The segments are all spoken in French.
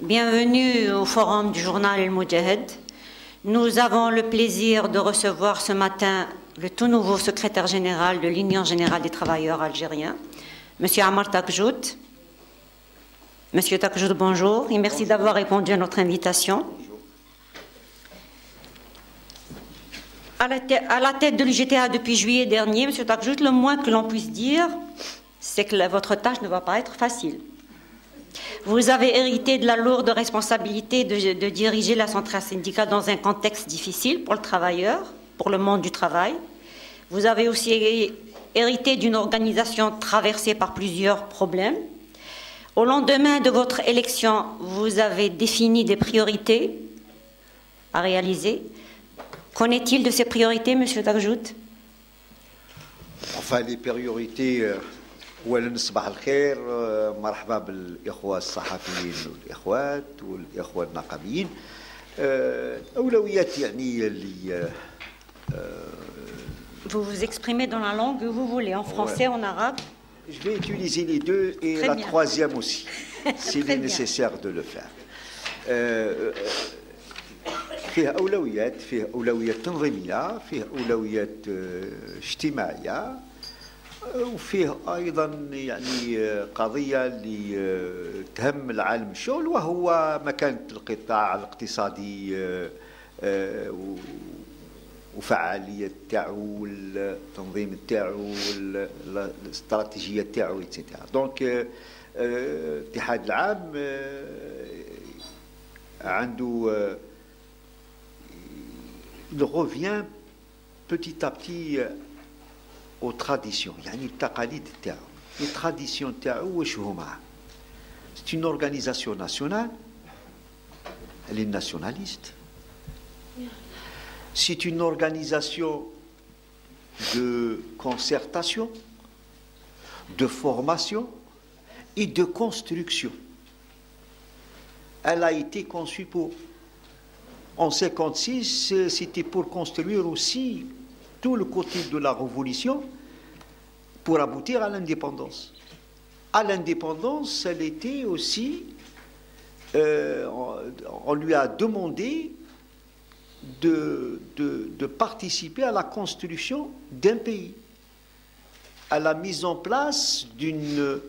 Bienvenue au forum du journal El Moudjahid. Nous avons le plaisir de recevoir ce matin le tout nouveau secrétaire général de l'Union générale des travailleurs algériens, M. Amar Takjout. Monsieur Takjout, bonjour et merci d'avoir répondu à notre invitation. À la tête de l'UGTA depuis juillet dernier, M. Takjout, le moins que l'on puisse dire, c'est que votre tâche ne va pas être facile. Vous avez hérité de la lourde responsabilité de diriger la centrale syndicale dans un contexte difficile pour le travailleur, pour le monde du travail. Vous avez aussi hérité d'une organisation traversée par plusieurs problèmes. Au lendemain de votre élection, vous avez défini des priorités à réaliser. Qu'en est-il de ces priorités, M. Takjout? Enfin, les priorités... أولاً صباح الخير، مرحبا بالإخوة الصحفيين والإخوات والإخوة النقابيين. أولويات يعني اللي Vous vous exprimez dans la langue que vous voulez, en français, en arabe. Je vais utiliser les deux et la troisième aussi, s'il est nécessaire de le faire. فيها أولويات تنظيمية، فيها أولويات اجتماعية، وفيه أيضا يعني قضية اللي تهم العالم الشغل وهو مكانة القطاع الاقتصادي وفعالية تاعو والتنظيم تاعو الاستراتيجية تاعو etc. دونك الاتحاد العام عنده il revient petit à petit aux traditions, يعني التقاليد تاعو. Les traditions تاعو واش هما؟ C'est une organisation nationale, elle est nationaliste. C'est une organisation de concertation, de formation et de construction. Elle a été conçue pour... En 1956, c'était pour construire aussi tout le côté de la révolution pour aboutir à l'indépendance. À l'indépendance, elle était aussi... on lui a demandé de participer à la construction d'un pays, à la mise en place d'une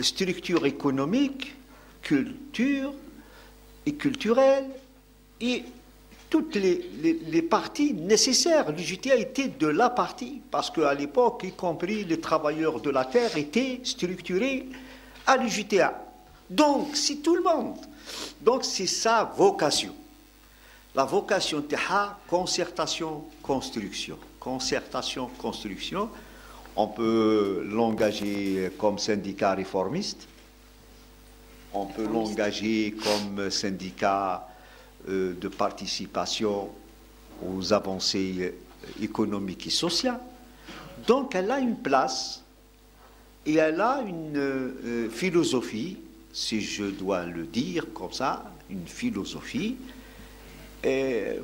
structure économique, culturelle et toutes les parties nécessaires. L'UGTA était de la partie, parce qu'à l'époque, y compris les travailleurs de la terre étaient structurés à l'UGTA. Donc, c'est tout le monde. Donc, c'est sa vocation. La vocation de concertation, construction. Concertation, construction. On peut l'engager comme syndicat réformiste. On peut l'engager comme syndicat de participation aux avancées économiques et sociales. Donc elle a une place et elle a une philosophie, si je dois le dire comme ça, une philosophie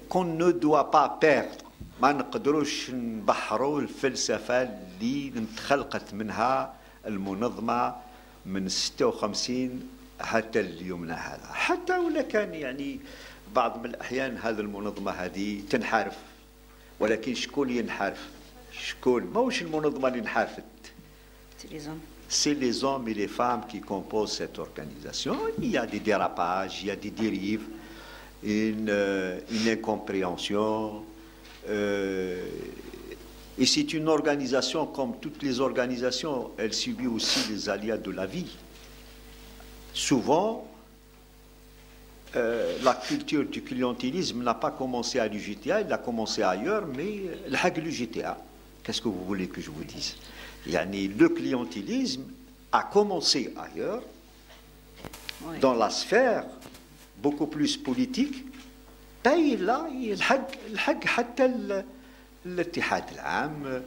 qu'on ne doit pas perdre. ما نقدروش نبحروا الفلسفة اللي انخلقت منها المنظمة من 56 حتى اليومنا هذا. حتى ولا كان يعني بعض من الأحيان هذه المنظمة هذه تنحرف، ولكن شكون ينحرف؟ شكون؟ ماهوش المنظمة اللي انحرفت. C'est les hommes et les femmes qui composent cette organisation. Il y a des dérapages, il y a des dérives, une incompréhension. Et c'est une organisation, comme toutes les organisations, elle subit aussi les aléas de la vie. Souvent, la culture du clientélisme n'a pas commencé à l'UGTA, elle a commencé ailleurs, mais l'UGTA, qu'est-ce que vous voulez que je vous dise? Le clientélisme a commencé ailleurs, dans la sphère beaucoup plus politique. là, الحق حتى الاتحاد العام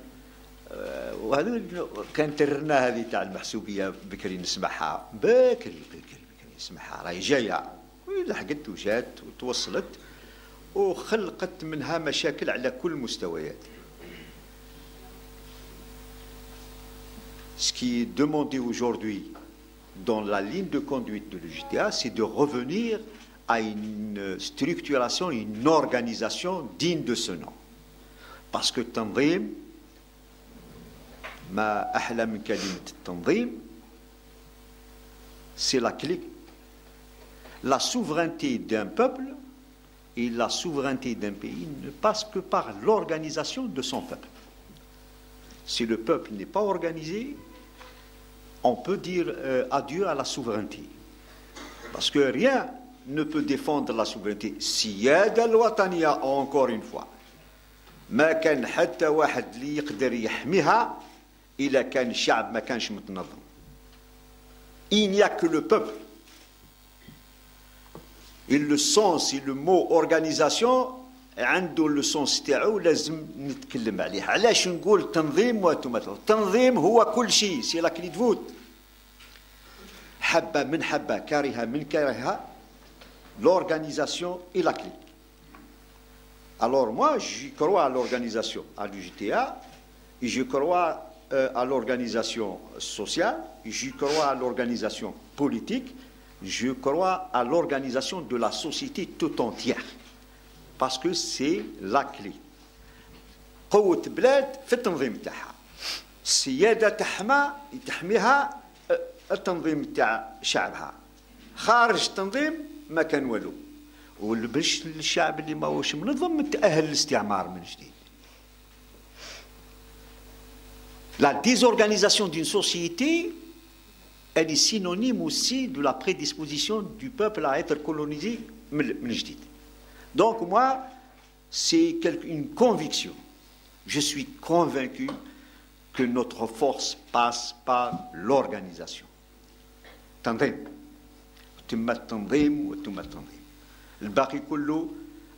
وهذا كانت الرنا هذه تاع المحسوبيه بكري نسمعها بكري نسمعها راهي جايه لحقت وجات وتوصلت وخلقت منها مشاكل على كل المستويات. Ce qui est demandé aujourd'hui dans la ligne de conduite de l'UJTA, c'est de revenir à une structuration, une organisation digne de ce nom. Parce que Tanzim, ma ahla min kalimat Tanzim, c'est la clé. La souveraineté d'un peuple et la souveraineté d'un pays ne passent que par l'organisation de son peuple. Si le peuple n'est pas organisé, on peut dire adieu à la souveraineté. Parce que rien ne peut défendre la souveraineté. Siyada al-wataniya, encore une fois. ما كان حتى واحد اللي يقدر يحميها إلا كان الشعب ما كانش متنظم. Il n'y a que le peuple. Et le sens et le mot organisation عنده le sens تاعو لازم نتكلم عليه. علاش نقول تنظيم وتمثل؟ التنظيم هو كل شيء، سي لا كلي دفوت. حبة من حبة، كارهة من كارهة، l'organisation est la clé. Alors moi, je crois à l'organisation, à l'UJTA, et je crois à l'organisation sociale, et je crois à l'organisation politique, je crois à l'organisation de la société tout entière, parce que c'est la clé. قوة بلاد في التنظيم تاعها. السيادة تحميها التنظيم تاع شعبها. خارج التنظيم ما كان والو. والبش الشعب اللي ماهوش منظم متأهل للاستعمار من جديد. La désorganisation d'une société, elle est synonyme aussi de la prédisposition du peuple à être colonisé من جديد. Donc moi, c'est une conviction. Je suis convaincu que notre force passe par l'organisation. تنظيم. تم التنظيم وتم التنظيم. الباقي كله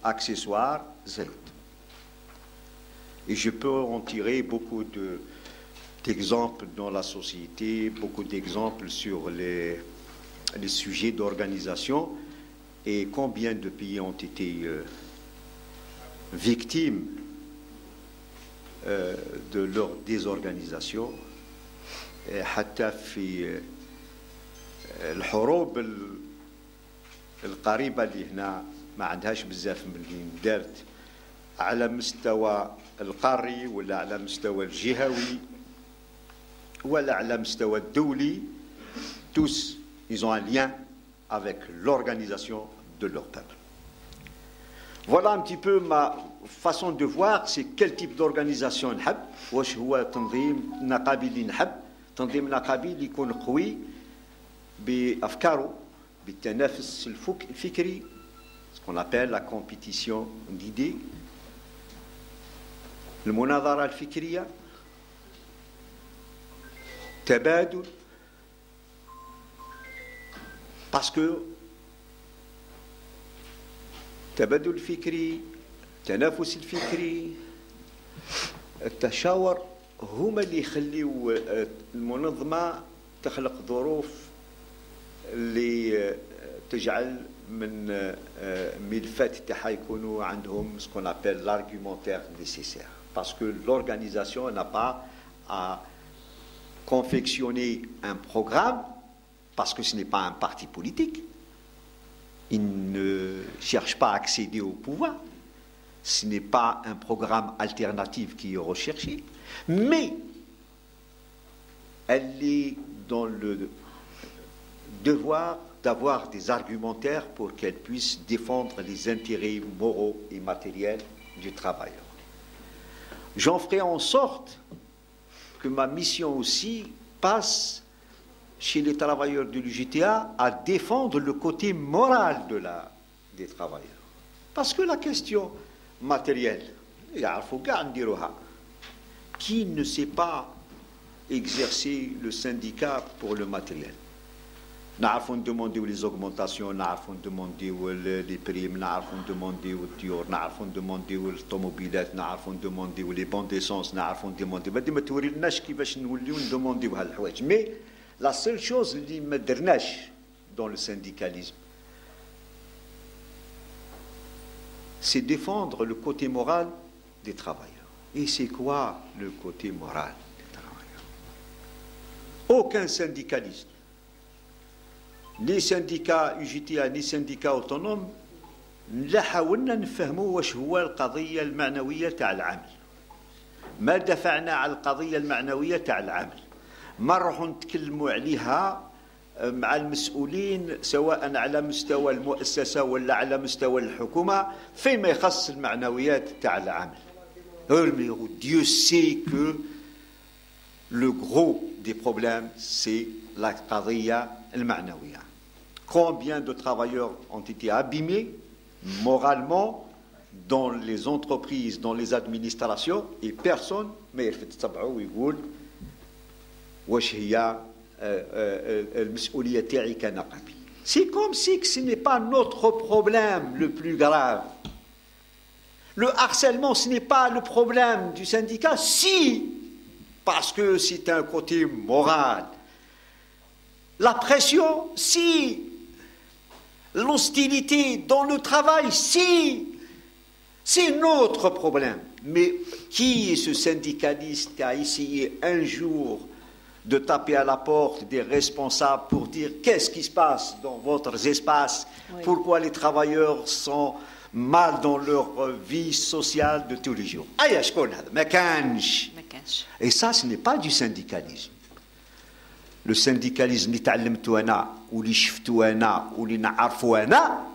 accessoire زيد. Et je peux en tirer beaucoup d'exemples dans la société, beaucoup d'exemples sur les sujets d'organisation et combien de pays ont été victimes de leur désorganisation. حتى في الحروب القريبة اللي هنا ما عندهاش بزاف من اللي دارت على مستوى القاري ولا على مستوى الجهوي ولا على مستوى الدولي, tous ils ont un lien avec l'organisation de leur peuple. Voilà un petit peu ma façon de voir c'est quel type d'organisation نحب. واش هو تنظيم نقابي اللي نحب؟ تنظيم نقابي اللي يكون قوي بأفكاره بالتنافس الفكري, ce qu'on appelle la compétition d'idées, المناظرة الفكرية, تبادل, parce que التبادل الفكري, التنافس الفكري, التشاور هما اللي يخليوا المنظمة تخلق ظروف اللي تجعل من ملفات تاعها يكونوا عندهم ce qu'on appelle l'argumentaire nécessaire. Parce que l'organisation n'a pas à confectionner un programme, parce que ce n'est pas un parti politique. Il ne cherche pas à accéder au pouvoir. Ce n'est pas un programme alternatif qui est recherché. Mais elle est dans le devoir d'avoir des argumentaires pour qu'elle puisse défendre les intérêts moraux et matériels du travailleur. J'en ferai en sorte que ma mission aussi passe chez les travailleurs de l'UJTA à défendre le côté moral des travailleurs. Parce que la question matérielle, qui ne sait pas exercer le syndicat pour le matériel? نعرفوا ندومونديو لي زوغمونطاسيون, نعرفوا ندومونديو لي بريم, نعرفوا ندومونديو الديور, نعرفوا ندومونديو الطوموبيلات, نعرفوا ندومونديو لي بون ديسونس, نعرفوا ندومونديو بدي ما توريلناش كيفاش نوليو ندومونديو هالحوايج. مي لا سول شوز اللي ما درناش dans le syndicalisme, c'est défendre le côté moral des travailleurs. Et c'est quoi le côté moral des travailleurs? Aucun syndicaliste ni syndicat UGTA ni syndicat autonome لا حاولنا نفهموا واش هو القضية المعنوية تاع العمل. ما دفعنا على القضية المعنوية تاع العمل. ما نروحوا نتكلموا عليها مع المسؤولين سواء على مستوى المؤسسة ولا على مستوى الحكومة فيما يخص المعنويات تاع العمل. Dieu sait que le gros des problèmes c'est la قضية المعنوية. Combien de travailleurs ont été abîmés moralement dans les entreprises, dans les administrations, et personne ما يلفت تبعه ويقول واش هي المسؤولية تاعي كنقابي. C'est comme si ce n'est pas notre problème le plus grave. Le harcèlement, ce n'est pas le problème du syndicat, si, parce que c'est un côté moral. La pression, si. L'hostilité dans le travail, si. C'est notre problème. Mais qui est ce syndicaliste qui a essayé un jour de taper à la porte des responsables pour dire qu'est-ce qui se passe dans votre espace, oui. Pourquoi les travailleurs sont mal dans leur vie sociale de tous les jours. Et ça, ce n'est pas du syndicalisme. Le syndicalisme اللي تعلمته أنا واللي شفته أنا واللي نعرفه أنا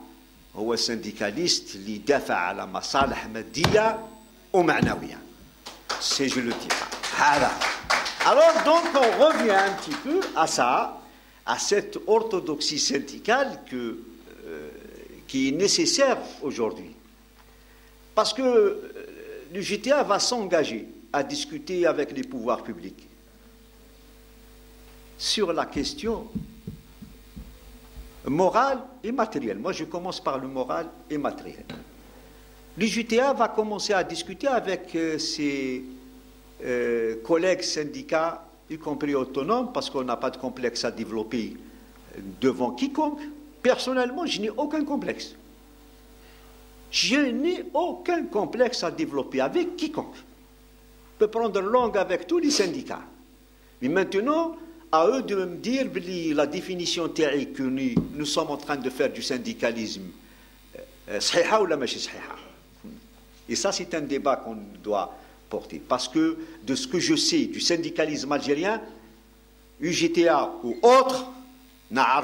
هو syndicaliste اللي دافع على مصالح مادية ومعنوية. C'est je le dis pas. Voilà. Alors donc on revient un petit peu à ça, à cette orthodoxie syndicale qui est nécessaire aujourd'hui. Parce que l'UGTA va s'engager à discuter avec les pouvoirs publics sur la question morale et matérielle. Moi, je commence par le moral et matériel. L'UGTA va commencer à discuter avec ses collègues syndicats, y compris autonomes, parce qu'on n'a pas de complexe à développer devant quiconque. Personnellement, je n'ai aucun complexe. Je n'ai aucun complexe à développer avec quiconque. Je peux prendre langue avec tous les syndicats. Mais maintenant, à eux de me dire la définition théorique que nous sommes en train de faire du syndicalisme. صحيحة ولا ماشي صحيحة. Et ça, c'est un débat qu'on doit porter. Parce que de ce que je sais du syndicalisme algérien, UGTA ou autres,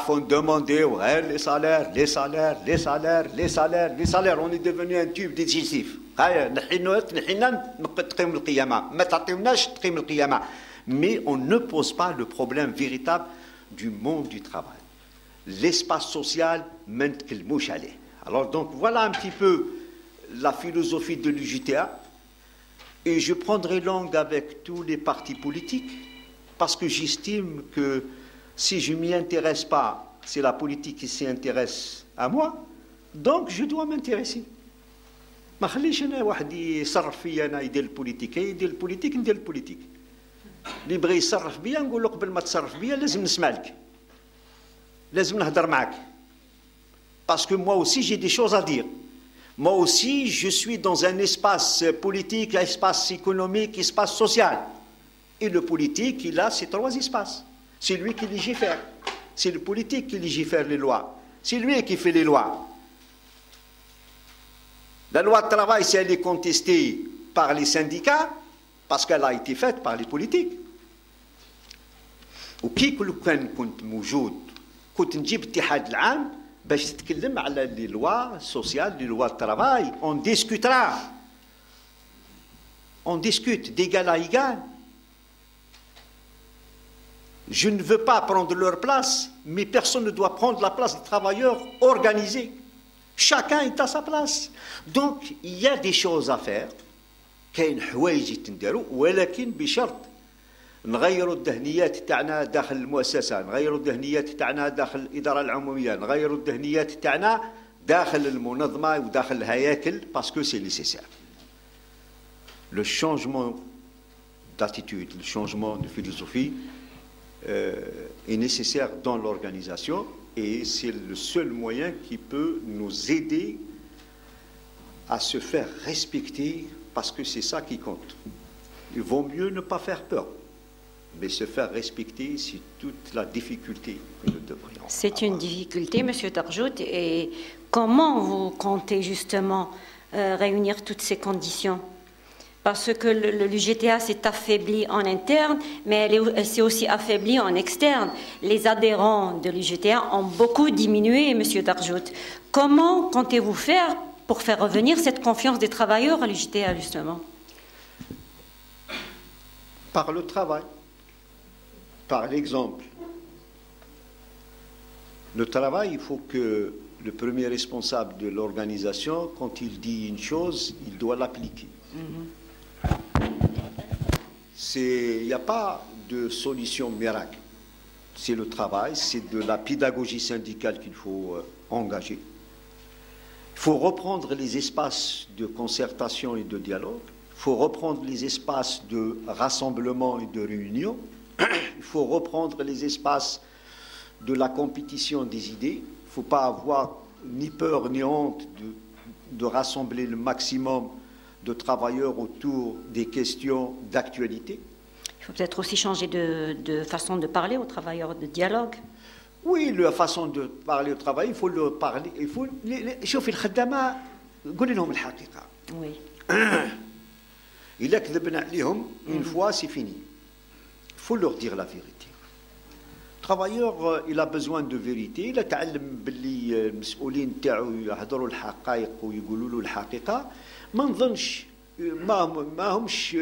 on demandait les salaires, les salaires, les salaires, les salaires, les salaires. On est devenu un tube digestif. Mais on ne pose pas le problème véritable du monde du travail. L'espace social, alors donc voilà un petit peu la philosophie de l'UGTA. Et je prendrai langue avec tous les partis politiques parce que j'estime que si je ne m'y intéresse pas, c'est la politique qui s'y intéresse à moi, donc je dois m'intéresser. ما خليش انا واحد يصرف فيا انا يدير البوليتيك يدير البوليتيك ندير البوليتيك اللي بغى يصرف بيا نقول له قبل ما تصرف بيا لازم نسمع لك لازم نهضر معك parce que moi aussi j'ai des choses à dire. Moi aussi je suis dans un espace politique, un espace économique, espace social. Et le politique, il a ces trois espaces. C'est lui qui légifère. C'est le politique qui légifère les lois. C'est lui qui fait les lois. La loi de travail, si elle est contestée par les syndicats, parce qu'elle a été faite par les politiques. وكي كان كنت موجود كنت نجيب اتحاد العام باش تتكلم على لي لوا سوسيال لي لوا ترافاي on discutera on discute d'égal à égal. Je ne veux pas prendre leur place, mais personne ne doit prendre la place des travailleurs organisés. Chacun est à sa place. Donc, il y a des choses à faire. كاين حوايج يتنداروا ولكن بشرط نغيروا الذهنيات تاعنا داخل المؤسسة، نغيروا الذهنيات تاعنا داخل الإدارة العمومية، نغيروا الذهنيات تاعنا داخل المنظمة وداخل الهياكل parce que c'est nécessaire. Le changement d'attitude, le changement de philosophie est nécessaire dans l'organisation et c'est le seul moyen qui peut nous aider à se faire respecter parce que c'est ça qui compte. Il vaut mieux ne pas faire peur. Mais se faire respecter, c'est toute la difficulté que nous devrions avoir. C'est une difficulté, Monsieur Tarjout. Et comment vous comptez justement réunir toutes ces conditions? Parce que l'UGTA s'est affaibli en interne, mais elle s'est aussi affaiblie en externe. Les adhérents de l'UGTA ont beaucoup diminué, Monsieur Tarjout. Comment comptez-vous faire pour faire revenir cette confiance des travailleurs à l'UGTA, justement? Par le travail, par l'exemple. Le travail, il faut que le premier responsable de l'organisation, quand il dit une chose, il doit l'appliquer. Il n'y a pas de solution miracle. C'est le travail, c'est de la pédagogie syndicale qu'il faut engager. Il faut reprendre les espaces de concertation et de dialogue. Il faut reprendre les espaces de rassemblement et de réunion. Il faut reprendre les espaces de la compétition des idées. Il ne faut pas avoir ni peur ni honte de rassembler le maximum de travailleurs autour des questions d'actualité. Il faut peut-être aussi changer de façon de parler aux travailleurs, de dialogue. Oui, la façon de parler au travail, il faut le parler. Il faut شوفي الخدامة قولي لهم الحقيقة. Oui. إلا كذبنا عليهم une fois c'est fini. Il faut leur dire la vérité. Le travailleur il a besoin de vérité. Il تعلم باللي المسؤولين تاعو يهضروا الحقائق ويقولوا له الحقيقة. ما نظنش ما همش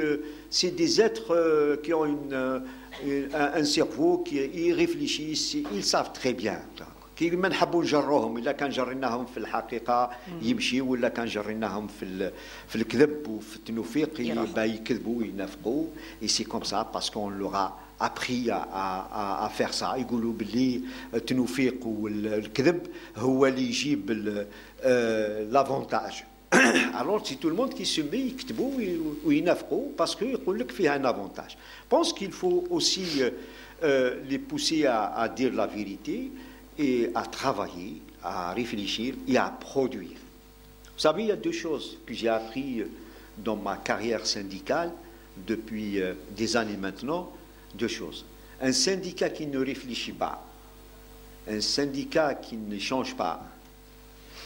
c'est des êtres qui ont un cerveau qui réfléchissent, ils savent très bien. كي ما نحبوا نجروهم الا كان جريناهم في الحقيقه يمشيوا ولا كان جريناهم في الكذب وفي التنوفيق يكذبوا وينافقوا. Et c'est comme ça parce qu'on leur a appris à faire ça. يقولوا باللي التنوفيق والكذب هو اللي يجيب l'avantage. Alors c'est tout le monde qui se met يكتبوا وينافقوا parce que يقول لك فيها un avantage. Je pense qu'il faut aussi les pousser à dire la vérité et à travailler, à réfléchir et à produire. Vous savez, il y a deux choses que j'ai appris dans ma carrière syndicale depuis des années maintenant. Deux choses. Un syndicat qui ne réfléchit pas, un syndicat qui ne change pas,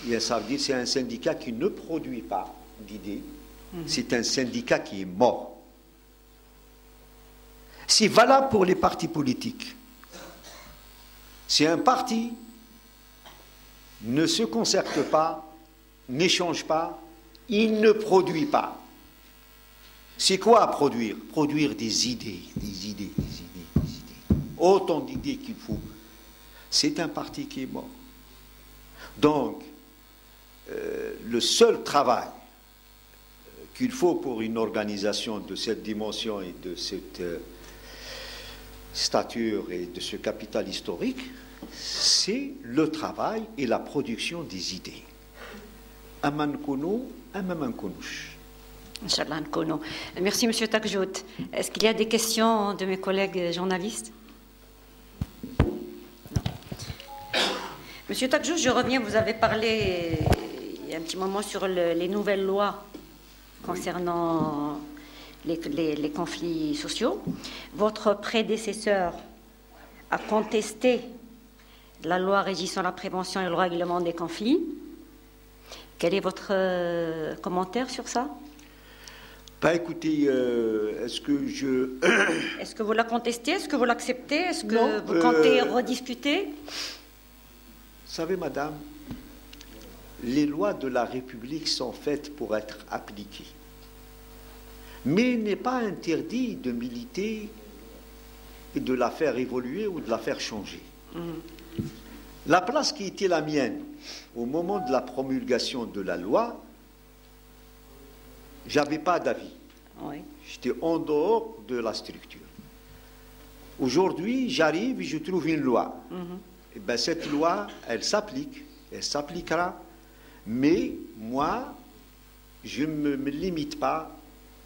et ça veut dire que c'est un syndicat qui ne produit pas d'idées, c'est un syndicat qui est mort. C'est valable pour les partis politiques. Si un parti ne se concerte pas, n'échange pas, il ne produit pas. C'est quoi produire? Produire des idées, des idées, des idées, des idées. Autant d'idées qu'il faut. C'est un parti qui est mort. Donc, le seul travail qu'il faut pour une organisation de cette dimension et de cette stature et de ce capital historique, c'est le travail et la production des idées. Inch'Allah, Nkono. Merci, M. Takjout. Est-ce qu'il y a des questions de mes collègues journalistes? Non. Monsieur Takjout, je reviens, vous avez parlé il y a un petit moment sur les nouvelles lois concernant les conflits sociaux. Votre prédécesseur a contesté la loi régissant la prévention et le règlement des conflits. Quel est votre commentaire sur ça? Bah écoutez, est-ce que vous la contestez? Est-ce que vous l'acceptez? Est-ce que non, vous comptez rediscuter? Vous savez, madame, les lois de la République sont faites pour être appliquées. Mais il n'est pas interdit de militer et de la faire évoluer ou de la faire changer. La place qui était la mienne au moment de la promulgation de la loi, j'avais pas d'avis. Oui. J'étais en dehors de la structure. Aujourd'hui, j'arrive et je trouve une loi. Et ben, cette loi, elle s'applique, elle s'appliquera. Mais moi, je ne me limite pas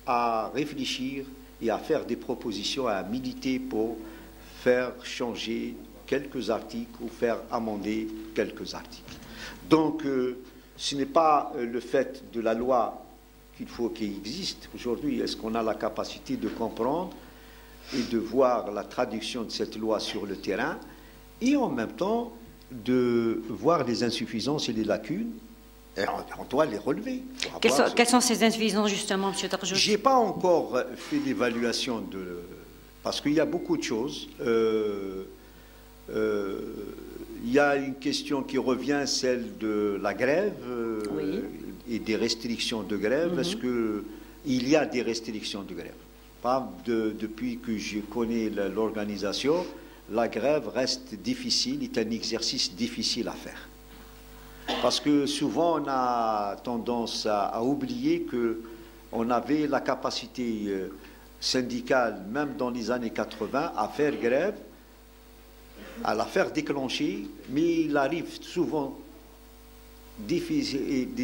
à réfléchir et à faire des propositions, à militer pour faire changer quelques articles ou faire amender quelques articles. Donc, ce n'est pas le fait de la loi qu'il faut qu'il existe. Aujourd'hui, est-ce qu'on a la capacité de comprendre et de voir la traduction de cette loi sur le terrain, et en même temps de voir les insuffisances et les lacunes, et on doit les relever. Quelles sont ces insuffisances, justement, M. Tarjout? Je n'ai pas encore fait l'évaluation parce qu'il y a beaucoup de choses. Il y a une question qui revient, celle de la grève oui. et des restrictions de grève. Est-ce qu'il y a des restrictions de grève? Depuis que je connais l'organisation, la grève reste difficile, est un exercice difficile à faire. Parce que souvent, on a tendance à oublier qu'on avait la capacité syndicale, même dans les années 80, à faire grève, à la faire déclencher, mais il arrive souvent des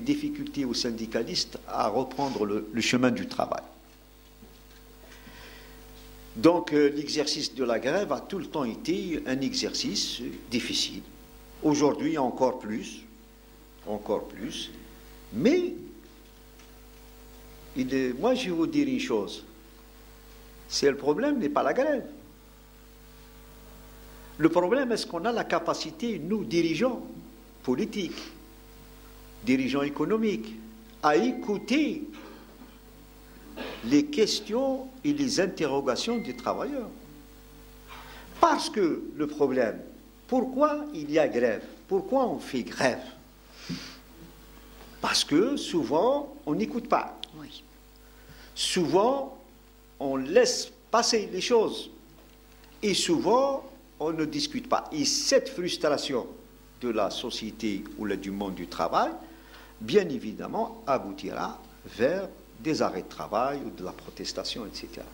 difficultés aux syndicalistes à reprendre le chemin du travail. Donc l'exercice de la grève a tout le temps été un exercice difficile. Aujourd'hui encore plus, mais moi je vais vous dire une chose, c'est le problème n'est pas la grève. Le problème, est-ce qu'on a la capacité, nous, dirigeants politiques, dirigeants économiques, à écouter les questions et les interrogations des travailleurs? Parce que le problème, pourquoi il y a grève? Pourquoi on fait grève? Parce que souvent, on n'écoute pas. Oui. Souvent, on laisse passer les choses. Et souvent, on ne discute pas. Et cette frustration de la société ou du monde du travail, bien évidemment, aboutira vers des arrêts de travail ou de la protestation, etc.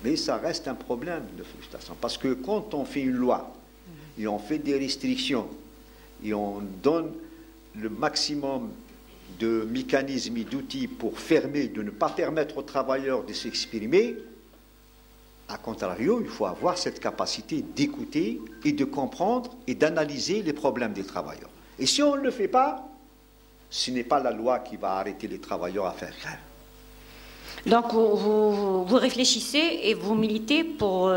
Mais ça reste un problème de frustration. Parce que quand on fait une loi et on fait des restrictions et on donne le maximum de mécanismes et d'outils pour fermer, de ne pas permettre aux travailleurs de s'exprimer, à contrario, il faut avoir cette capacité d'écouter et de comprendre et d'analyser les problèmes des travailleurs. Et si on ne le fait pas, ce n'est pas la loi qui va arrêter les travailleurs à faire grève. Donc vous réfléchissez et vous militez pour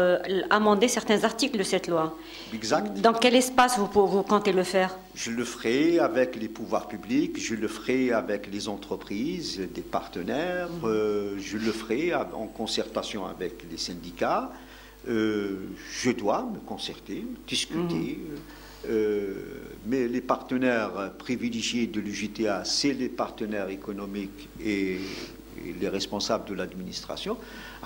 amender certains articles de cette loi. Exact. Dans quel espace vous comptez le faire? Je le ferai avec les pouvoirs publics, je le ferai avec les entreprises, des partenaires, je le ferai en concertation avec les syndicats. Je dois me concerter, discuter. Mais les partenaires privilégiés de l'UJTA, c'est les partenaires économiques et les responsables de l'administration.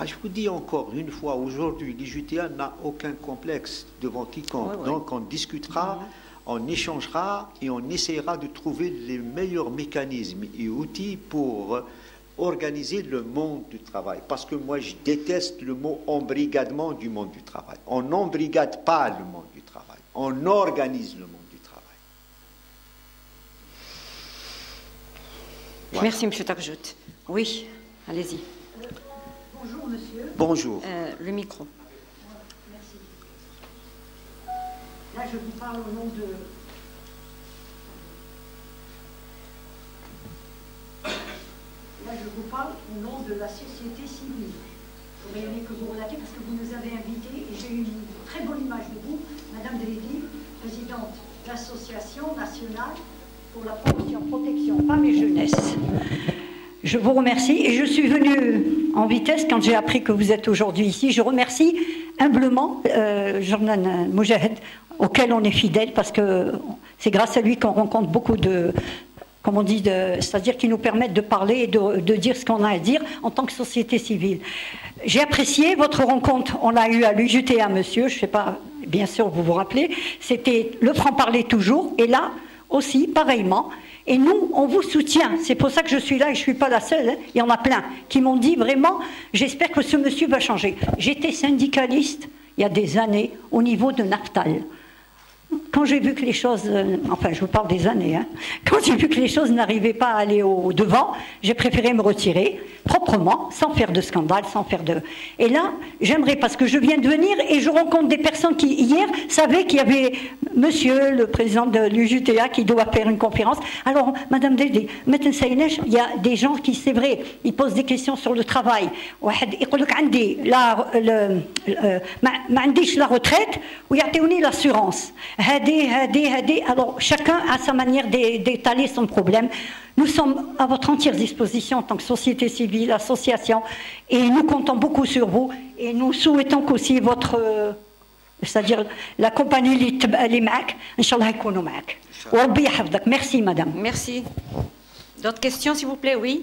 Je vous dis encore une fois, aujourd'hui, l'UJTA n'a aucun complexe devant quiconque. Ouais. Donc on discutera, on échangera et on essaiera de trouver les meilleurs mécanismes et outils pour organiser le monde du travail. Parce que moi, je déteste le mot embrigadement du monde du travail. On n'embrigade pas le monde du travail. On organise le monde du travail. Voilà. Merci, M. Tarjout. Oui, allez-y. Bonjour, monsieur. Bonjour. Le micro. Merci. Là, je vous parle au nom de... Là, je vous parle au nom de la société civile. J'aurais aimé que vous relatiez parce que vous nous avez invités et j'ai eu une très bonne image de vous, Madame Delédy, présidente de l'Association nationale pour la protection femmes et jeunesse. Je vous remercie et je suis venue en vitesse quand j'ai appris que vous êtes aujourd'hui ici. Je remercie humblement Jordan Mojahed, auquel on est fidèle parce que c'est grâce à lui qu'on rencontre beaucoup de... comme on dit, c'est-à-dire qui nous permettent de parler et de dire ce qu'on a à dire en tant que société civile. J'ai apprécié votre rencontre, on l'a eu à l'UJTA, monsieur, je ne sais pas, bien sûr, vous vous rappelez, c'était le franc-parler toujours, et là aussi, pareillement, et nous, on vous soutient, c'est pour ça que je suis là et je ne suis pas la seule, hein. Il y en a plein qui m'ont dit vraiment, j'espère que ce monsieur va changer. J'étais syndicaliste il y a des années au niveau de Naftal. quand j'ai vu que les choses, enfin je vous parle des années, hein, quand j'ai vu que les choses n'arrivaient pas à aller au devant, j'ai préféré me retirer proprement, sans faire de scandale, sans faire de... Et là, j'aimerais, parce que je viens de venir et je rencontre des personnes qui, hier, savaient qu'il y avait monsieur, le président de l'UJTA, qui doit faire une conférence. Alors, Madame Deldi, maintenant, il y a des gens qui, c'est vrai, ils posent des questions sur le travail. ما عنديش la retraite ويعطيوني l'assurance. Alors chacun a sa manière d'étaler son problème. Nous sommes à votre entière disposition en tant que société civile, association, et nous comptons beaucoup sur vous et nous souhaitons qu'aussi votre, c'est-à-dire la compagnie اللي معك ان شاء الله يكونوا معك وربي يحفظك. Merci madame. Merci. D'autres questions s'il vous plaît? Oui.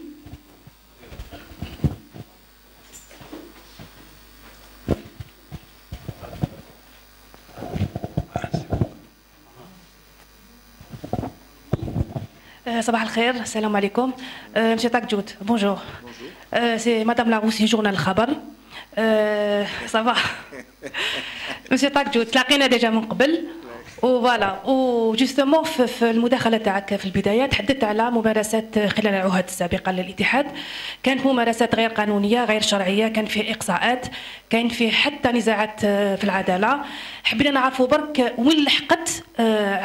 صباح الخير السلام عليكم مسيو تاكجوت بونجور سي مدام لاروسي جورنال الخبر صباح مسيو تاكجوت تلاقينا ديجا من قبل وفوالا وجوستومون في المداخله تاعك في البدايه تحدثت على ممارسات خلال العهد السابقه للاتحاد. كانت ممارسات غير قانونيه غير شرعيه، كان فيه اقصاءات، كان فيه حتى نزاعات في العداله. حبينا نعرفوا برك وين لحقت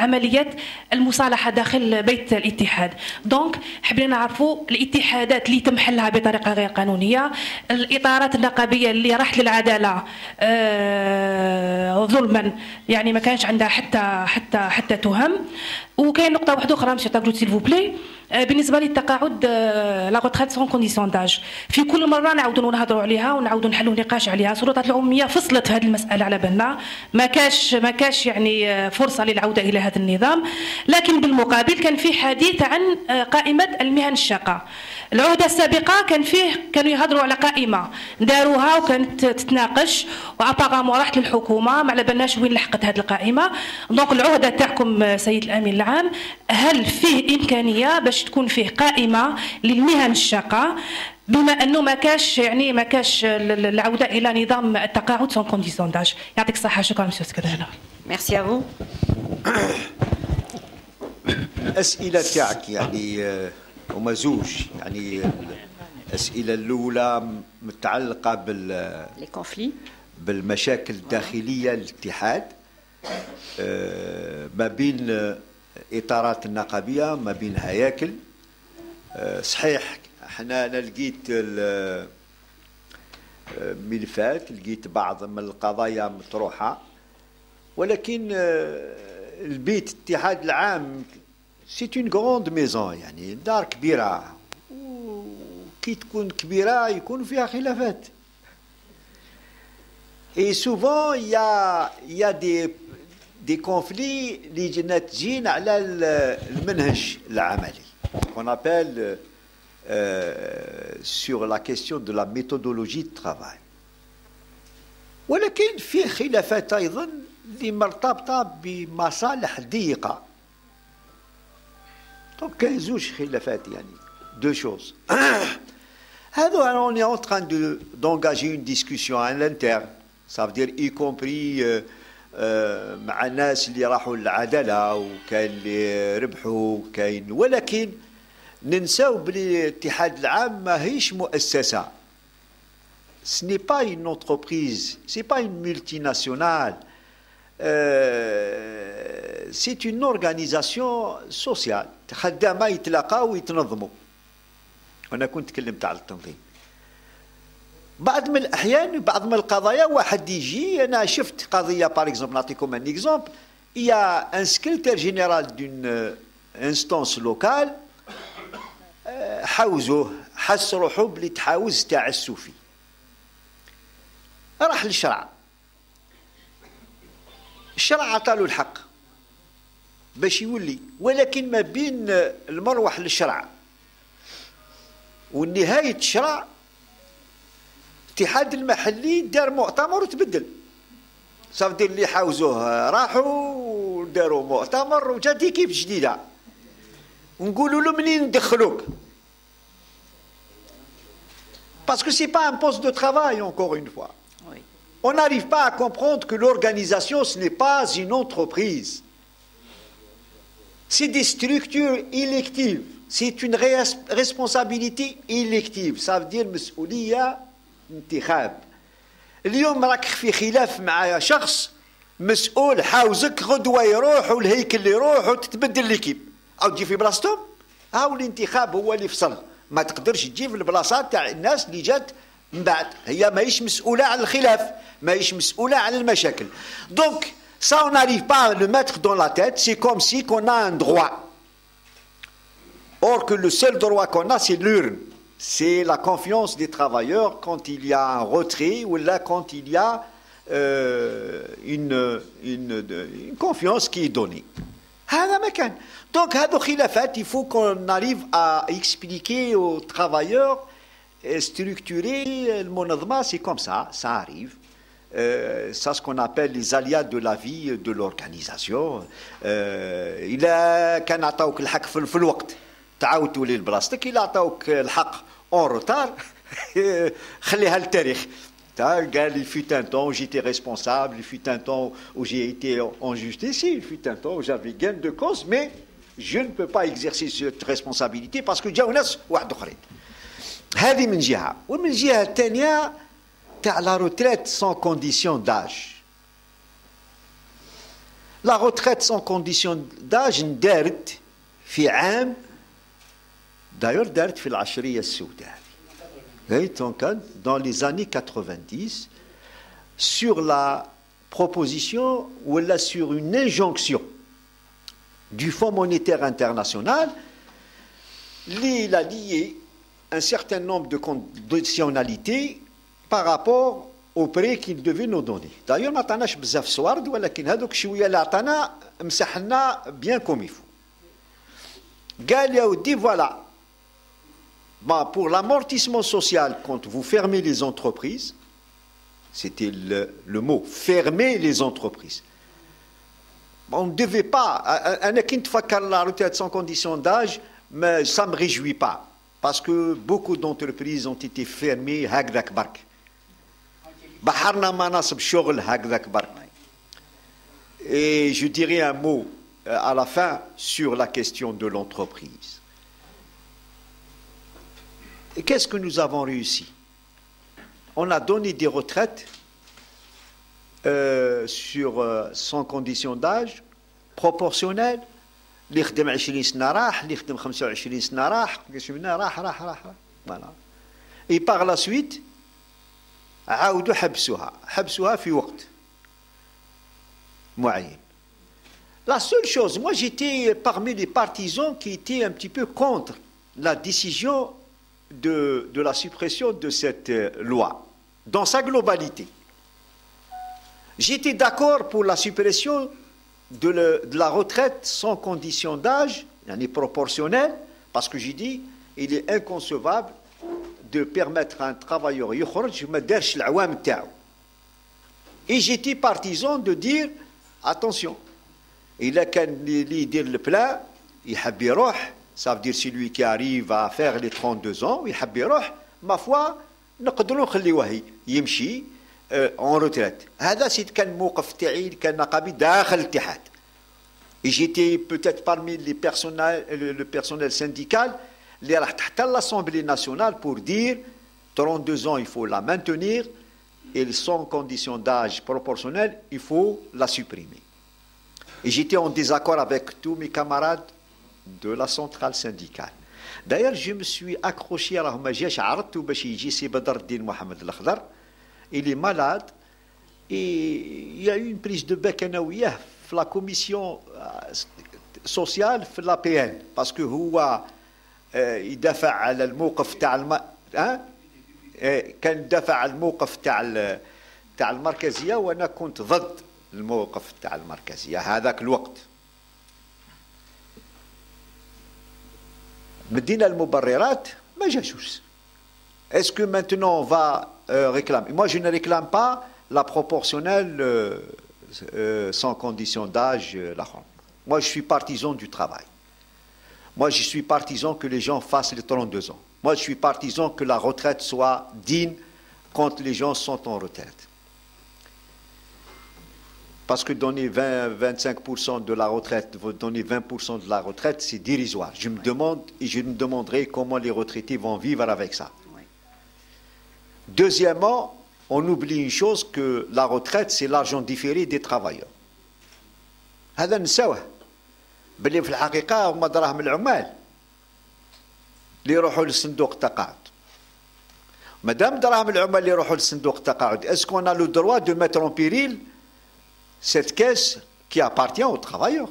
عمليات المصالحه داخل بيت الاتحاد. دونك حبينا نعرفوا الاتحادات اللي تم حلها بطريقه غير قانونيه، الاطارات النقابيه اللي راحت للعداله ظلما، يعني ما كانش عندها حتى تهم. وكاين نقطه واحده اخرى مسيو تاكجوت سيل فو بلي، بالنسبه للتقاعد لا روتريت سون كونديسيون داج، في كل مره نعاودوا نهضروا عليها ونعاودوا نحلوا نقاش عليها. السلطات العموميه فصلت هذه المساله على بالنا، ما كاش يعني فرصه للعوده الى هذا النظام. لكن بالمقابل كان في حديث عن قائمه المهن الشاقه. العهده السابقه كانوا يهضروا على قائمه داروها وكانت تتناقش وابارامون راحت للحكومه، ما على بالناش وين لحقت هذه القائمه. دونك العهده تاعكم سيد الامين العام، هل فيه امكانيه باش تكون فيه قائمه للمهن الشاقه بما انه ما كاش العوده الى نظام التقاعد سون كونديسيون داج؟ يعطيك الصحه. شكرا مسيو السكرتير. ميرسي ا فو. الاسئله تاعك يعني هما زوج، يعني الاسئله الاولى متعلقه بالمشاكل الداخليه للاتحاد ما بين اطارات النقابيه، ما بين هياكل. صحيح انا لقيت ملفات، لقيت بعض من القضايا مطروحه، ولكن البيت الاتحاد العام سي اون غروند ميزون، يعني دار كبيره، وكي تكون كبيره يكون فيها خلافات. اي سوفون يا دي كونفلي اللي ناتجين على المنهج العملي، qu'on appelle sur la question de la méthodologie de travail. ولكن في خلافات ايضا اللي مرتبطه بمصالح ضيقه. دونك كاين زوج خلافات، يعني دو شوز. هذا on est en train d'engager une discussion à l'interne, ça veut dire y compris مع الناس اللي راحوا للعداله وكاين اللي ربحوا كاين، ولكن ننساو بلي الاتحاد العام ماهيش مؤسسه. Ce n'est pas une entreprise, c'est pas une multinationale, c'est une organisation sociale. خدامه يتلاقاو ويتنظموا. وانا كنت تكلمت على التنظيم. بعض من الاحيان بعض من القضايا واحد يجي، انا شفت قضيه باغ اكزومبل، نعطيكم ان اكزومبل، يا ان سكرتير جينيرال دون انستونس لوكال حوزوه، حس روحو بلي تحاوز تاع السوفي، راح للشرع، الشرع عطالو الحق باش يولي، ولكن ما بين المروح للشرع ونهاية الشرع الاتحاد المحلي دار مؤتمر وتبدل. صافي اللي حاوزوه راحوا وداروا مؤتمر وجات كيف جديدة، ونقولوا له منين ندخلوك؟ Parce que ce n'est pas un poste de travail, encore une fois. Oui. On n'arrive pas à comprendre que l'organisation, ce n'est pas une entreprise. C'est des structures électives. C'est une responsabilité élective. Ça veut dire مسؤولية انتخاب. اليوم راك في خلاف مع شخص مسؤول حاوزك غدوة يروح والهيكل يروح وتتبدل ليكيب أو تجي في بلاصتهم. هاو الانتخاب هو اللي فصل. ما تقدرش تجي في البلاصات تاع الناس اللي جات من بعد. هي ماهيش مسؤولة على الخلاف، ماهيش مسؤولة على المشاكل. دونك ça on n'arrive pas à le mettre dans la tête. C'est comme si qu'on a un droit. Or que le seul droit qu'on a, c'est l'urne. C'est la confiance des travailleurs quand il y a un retrait ou là quand il y a une confiance qui est donnée. Donc, il faut qu'on arrive à expliquer aux travailleurs, structurer le monadma, c'est comme ça arrive. Ça, ce qu'on appelle les aléas de la vie de l'organisation. Il a كان عطاوك الحق في الوقت تعاود تولي لبلاصتك، إلا عطاوك الحق en retard خليها للتاريخ. Il fut un temps où j'étais responsable, il fut un temps où j'ai été en justice, il fut un temps où j'avais gain de cause, mais je ne peux pas exercer cette responsabilité parce que جاو ناس واحد اخرين. هذه من جهه، ومن جهه الثانيه تاع la retraite sans condition d'âge. La retraite sans condition d'âge ندارت في عام d'ailleurs دارت في العشريه السوداء. Dans les années 90, sur la proposition ou là sur une injonction du Fonds monétaire international, il a lié un certain nombre de conditionnalités par rapport au prêt qu'il devait nous donner. D'ailleurs, ما عطاناش بزاف صوارد ولكن هذوك شويه اللي عطانا مسح لنا bien comme il faut. قال يا ودي voilà. Bon, pour l'amortissement social, quand vous fermez les entreprises, c'était le mot, fermer les entreprises. On ne devait pas, la retraite sans condition d'âge, mais ça ne me réjouit pas, parce que beaucoup d'entreprises ont été fermées, et je dirais un mot à la fin sur la question de l'entreprise. Et qu'est-ce que nous avons réussi? On a donné des retraites sans condition d'âge proportionnelles. اللي يخدم 20 سنة راح، اللي يخدم 25 سنة راح، راح. Voilà. Et par la suite عاودوا حبسوها في وقت معين. La seule chose, moi j'étais parmi les partisans qui étaient un petit peu contre la décision de la suppression de cette loi, dans sa globalité. J'étais d'accord pour la suppression de la retraite sans condition d'âge, yani proportionnelle, parce que j'ai dit, il est inconcevable de permettre à un travailleur يخرج ما دارش العوام تاعو. Et j'étais partisan de dire, attention, il a كان اللي يدير البلان يحب يروح. Ça veut dire celui qui arrive à faire les 32 ans, يحب يروح, ma foi, نقدروا نخليوه يمشي en retraite. هذا سيد كان موقف تاعي كان نقابي داخل الاتحاد. Et j'étais peut-être parmi le personnel syndical اللي راح تحت l'Assemblée nationale pour dire 32 ans il faut la maintenir et sans condition d'âge proportionnelle il faut la supprimer. Et j'étais en désaccord avec tous mes camarades de la centrale syndicale. D'ailleurs, je me suis accroché à la Homajiash Artou Bachiji, c'est Badr Din Mohamed Al-Khdar. Il est malade et il y a eu une prise de bec à la commission sociale de la PN parce que هو يدافع على الموقف تاع كان يدافع على الموقف تاع المركزية وأنا كنت ضد الموقف تاع المركزية هذاك الوقت. مدينا المبررات ما جاوش. Est-ce que maintenant on va réclamer? Moi je ne réclame pas la proportionnelle sans condition d'âge. Moi je suis partisan du travail. Moi je suis partisan que les gens fassent les 32 ans. Moi je suis partisan que la retraite soit digne quand les gens sont en retraite. Parce que donner 20-25% de la retraite, donner 20% de la retraite, c'est dérisoire. Je me demande, et je me demanderai comment les retraités vont vivre avec ça. Deuxièmement, on oublie une chose, que la retraite, c'est l'argent différé des travailleurs. هذا نساوه باللي في الحقيقة هما دراهم العمال اللي يروحوا لصندوق التقاعد. مادام دراهم العمال اللي يروحوا لصندوق التقاعد, est-ce qu'on a le droit de mettre en péril cette caisse qui appartient aux travailleurs?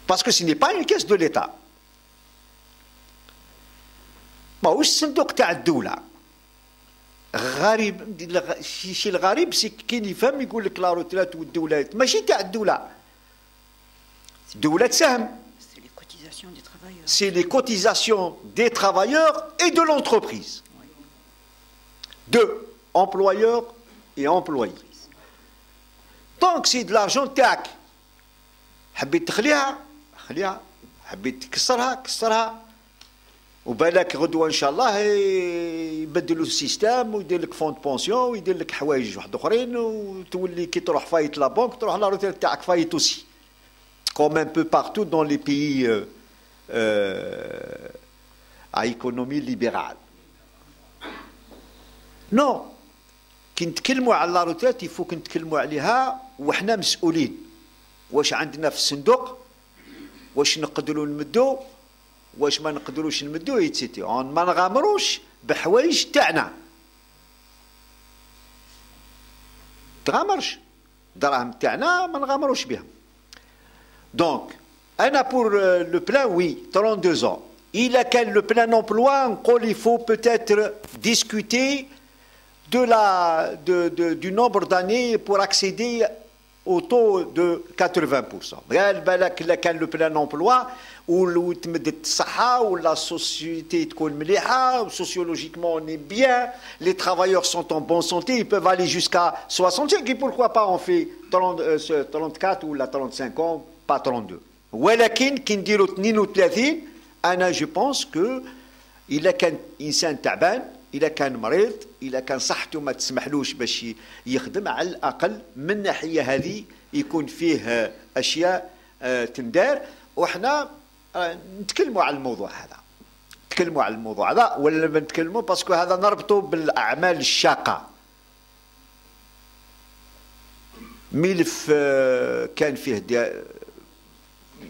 Parce que ce n'est pas une caisse de l'État. ماهوش الصندوق تاع الدولة. غريب الشيء الغريب سي كاين يفهم يقول لك لا روترات والدولة ماشي تاع الدولة. الدولة تساهم. C'est les cotisations des travailleurs et de l'entreprise. De employeurs et employés. Donc c'est de l'argent تاعك. حبيت تخليها خليها، حبيت تكسرها كسرها. وبالك غدوه ان شاء الله يبدلوا السيستم ويدير لك فوند بونسيون ويدير لك حوايج واحد اخرين وتولي كي تروح فايت لا بنك تروح لا روتير تاعك فايت اوسي كوم ان بو بارتو دون لي بيي ا ايكونومي ليبرال. نو كي نتكلموا على لا روتير يفوك نتكلموا عليها وحنا مسؤولين. واش عندنا في الصندوق، واش نقدروا نمدوا، واش ما نقدروش نمدوا ايتسيتي، ما نغامروش بحوايج تاعنا. تغامرش دراهم تاعنا ما نغامروش بها. دونك انا بور لو بلان وي 32 ans. إلا كان لو بلان امبلوا نقول il faut peut-être discuter du nombre d'années pour accéder au taux de 80%. غير بالك الا كان لو بلان امبلوا وتمدت الصحة ولا السوسيتي تكون مليحة sociologiquement on est bien, les travailleurs sont en bonne santé, ils peuvent aller jusqu'à 65 et pourquoi pas on fait 34 ou 35 ans, pas 32. ولكن كي نديرو 32 أنا جو بونس كو إلا كان إنسان تعبان، إلا كان مريض، إلا كان صحته ما تسمحلوش باش يخدم، على الأقل من الناحية هذه يكون فيه أشياء تندار. وحنا نتكلموا على الموضوع هذا، نتكلموا على الموضوع هذا ولا ما نتكلموا باسكو هذا نربطه بالأعمال الشاقة. ملف كان فيه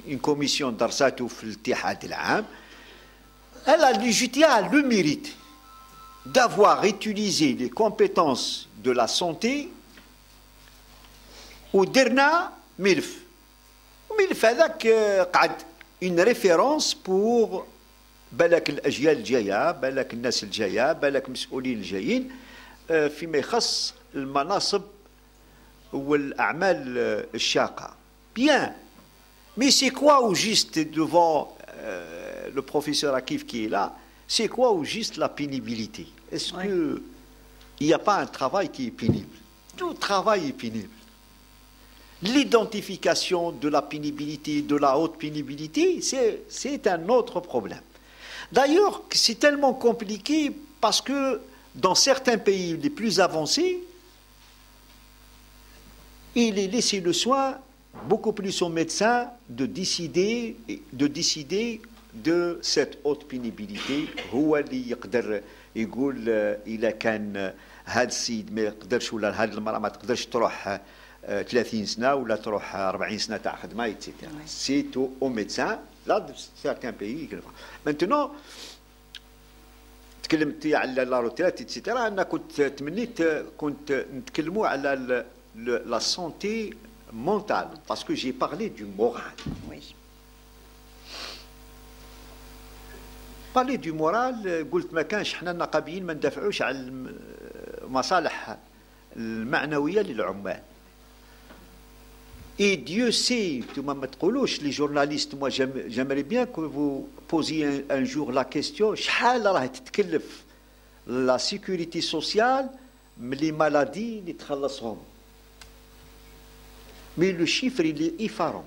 une commission درساته في الاتحاد العام. l'UJTA a le mérite d'avoir utilisé les compétences de la santé ودرنا ملف. وملف هذاك قعد une référence pour بالك الأجيال الجاية، بالك الناس الجاية، بالك مسؤولين الجايين فيما يخص المناصب والأعمال الشاقة. Bien. Mais c'est quoi au juste devant le professeur Akif qui est là, c'est quoi au juste la pénibilité? Est-ce qu'il n'y a pas un travail qui est pénible? Tout travail est pénible. L'identification de la pénibilité, de la haute pénibilité, c'est un autre problème. D'ailleurs, c'est tellement compliqué parce que dans certains pays les plus avancés, il est laissé le soin beaucoup plus aux médecins de décider de cette haute pénibilité. هو اللي يقدر يقول إذا كان هذا السيد ما يقدرش ولا هذه المرأة ما تقدرش تروح 30 سنة ولا تروح 40 سنة تاع خدمة إتسيتيرا. C'est aux médecins là de certains pays. Maintenant تكلمت على لا روتيرات إتسيتيرا. أنا كنت تمنيت كنت نتكلموا على la santé mentale, parce que j'ai parlé du moral. Oui. parler du moral قلت ما كانش حنا النقابيين ما ندافعوش على المصالح المعنوية للعمال. Et Dieu sait, ما تقولوش les journalistes, moi j'aimerais bien que vous posiez un jour la question شحال راه تتكلف la sécurité sociale من les maladies اللي تخلصهم. Mais le chiffre, il est effarant.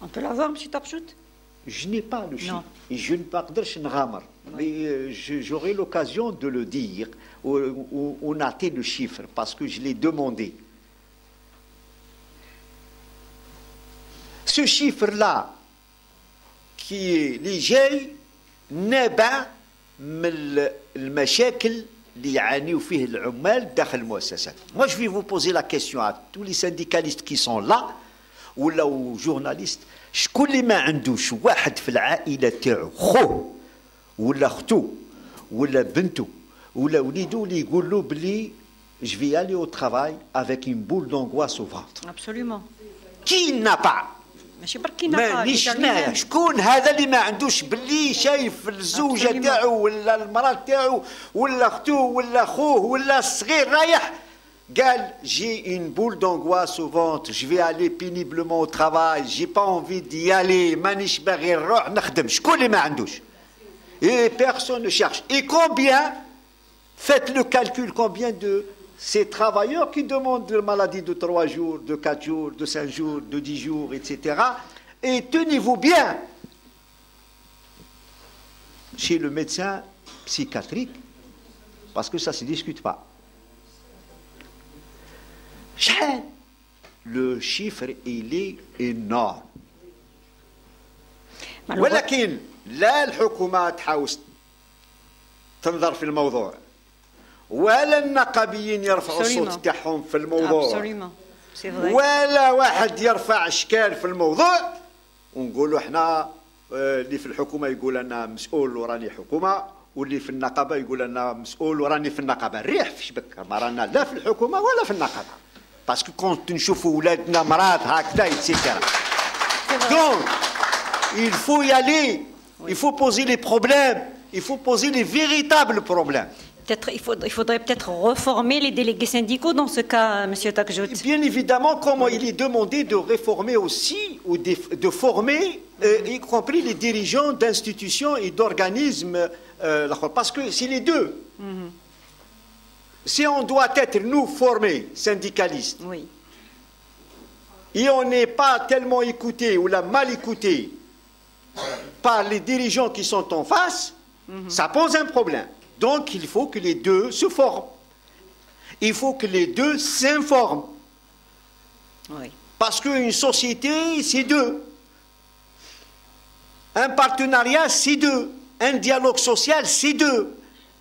On peut l'avoir, M. Tapchout? Je n'ai pas le chiffre. Non. Et je ne parlerai pas. Mais j'aurai l'occasion de le dire. On a été le chiffre parce que je l'ai demandé. Ce chiffre-là, qui est les جاي نابع من المشاكل اللي يعانيوا فيه العمال داخل المؤسسات. Moi, je vais vous poser la question à tous les syndicalistes qui sont là ولا journalistes. شكون اللي ما عندوش واحد في العائلة تاعو خوه ولا اختو ولا بنته ولا وليدو اللي يقول له بلي je vais aller au travail avec une boule d'angoisse au ventre. Absolument. Qui n'a pas? ماشي برك مانيش نايا شكون هذا اللي ما عندوش باللي شايف الزوجه تاعو ولا المراه تاعو ولا اختو ولا خوه ولا الصغير رايح قال j'ai une boule d'angoisse au ventre, je vais aller péniblement au travail, j'ai pas envie d'y aller, مانيش باغي نروح نخدم. شكون اللي ما عندوش؟ Et personne ne cherche. Et combien, faites le calcul, combien de ces travailleurs qui demandent de maladie de 3 jours, de 4 jours, de 5 jours, de 10 jours, etc. Et tenez-vous bien, chez le médecin psychiatrique, parce que ça ne se discute pas. Le chiffre, il est énorme. ولكن لا الحكومة تحاول تنظر في الموضوع ولا النقابيين يرفعوا الصوت تاعهم في الموضوع ولا واحد يرفع اشكال في الموضوع ونقولوا احنا اللي في الحكومه يقول انا مسؤول وراني حكومه واللي في النقابه يقول انا مسؤول وراني في النقابه. الريح في شبك ما رانا لا في الحكومه ولا في النقابه باسكو كونت نشوفوا ولادنا مرات هكذا ايتترا. دونك il faut y aller, il faut poser les problèmes, il faut poser les véritables problèmes. Il faudrait peut-être reformer les délégués syndicaux dans ce cas, M. Takjout. Bien évidemment, comme il est demandé de réformer aussi, ou de former, y compris les dirigeants d'institutions et d'organismes, parce que c'est les deux. Si on doit être, nous, formés, syndicalistes, oui. Et on n'est pas tellement écouté ou mal écouté par les dirigeants qui sont en face, ça pose un problème. Donc, il faut que les deux se forment. Il faut que les deux s'informent. Oui. Parce qu'une société, c'est deux. Un partenariat, c'est deux. Un dialogue social, c'est deux.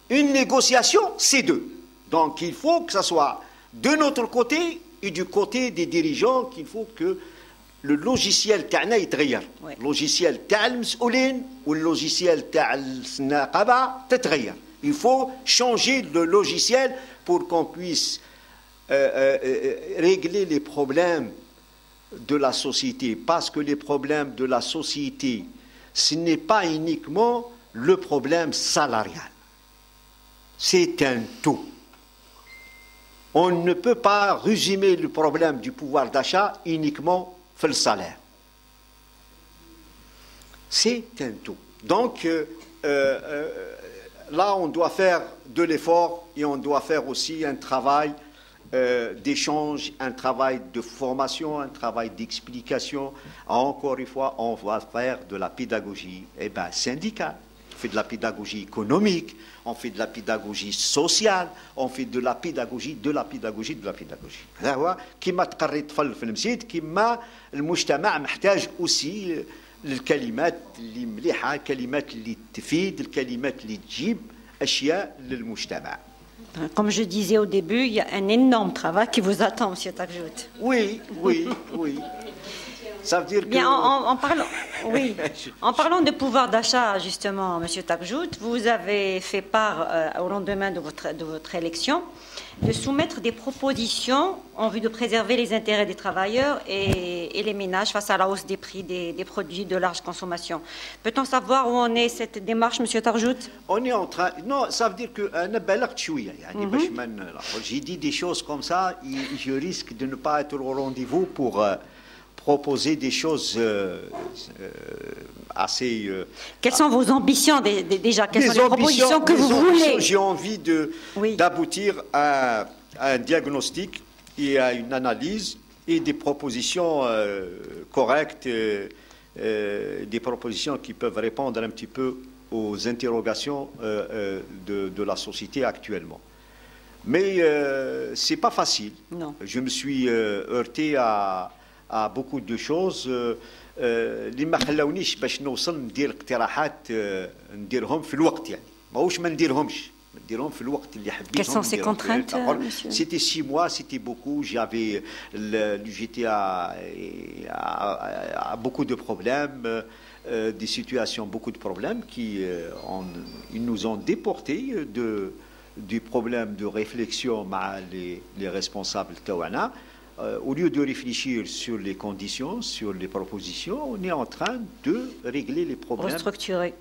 Une négociation, c'est deux. Donc, il faut que ça soit de notre côté et du côté des dirigeants qu'il faut que le logiciel تاعنا يتغير. Le logiciel تاع المسؤولين واللوجيسيال تاع النقابة تتغير. Il faut changer le logiciel pour qu'on puisse régler les problèmes de la société. Parce que les problèmes de la société, ce n'est pas uniquement le problème salarial. C'est un tout. On ne peut pas résumer le problème du pouvoir d'achat uniquement sur le salaire. C'est un tout. Donc, là, on doit faire de l'effort et on doit faire aussi un travail d'échange, un travail de formation, un travail d'explication. Encore une fois, on va faire de la pédagogie syndicale. On fait de la pédagogie économique, on fait de la pédagogie sociale, on fait de la pédagogie, de la pédagogie, de la pédagogie. هذا هو كما تقري الطفل في المسجد كما المجتمع محتاج aussi الكلمات اللي مليحة، الكلمات اللي تفيد، الكلمات اللي تجيب أشياء للمجتمع. Comme je disais au début, il y a un énorme travail qui vous attend, M. Takjout. Oui, oui, oui. Ça veut dire que... Bien, en parlant de pouvoir d'achat, justement, M. Takjout, vous avez fait part, au lendemain de votre élection, de soumettre des propositions en vue de préserver les intérêts des travailleurs et les ménages face à la hausse des prix des produits de large consommation. Peut-on savoir où en est cette démarche, M. Takjout? On est en train... Non, ça veut dire que j'ai dit des choses comme ça, et je risque de ne pas être au rendez-vous pour... proposer des choses assez... Quelles sont vos ambitions déjà? Quelles sont les propositions que vous voulez? J'ai envie d'aboutir à un diagnostic et à une analyse et des propositions correctes des propositions qui peuvent répondre un petit peu aux interrogations de la société actuellement. Mais ce n'est pas facile. Non. Je me suis heurté à beaucoup de choses. اللي ما خلاونيش باش نوصل ندير اقتراحات نديرهم في الوقت يعني ماهوش ما نديرهمش نديرهم في الوقت اللي حبيتهم. Quelles sont ces contraintes, monsieur? C'était 6 mois, c'était beaucoup. J'avais l'UGT a beaucoup de problèmes, des situations, beaucoup de problèmes qui ils nous ont déportés du problème de réflexion avec les responsables taouana. Au lieu de réfléchir sur les conditions, sur les propositions, on est en train de régler les problèmes. Restructurer.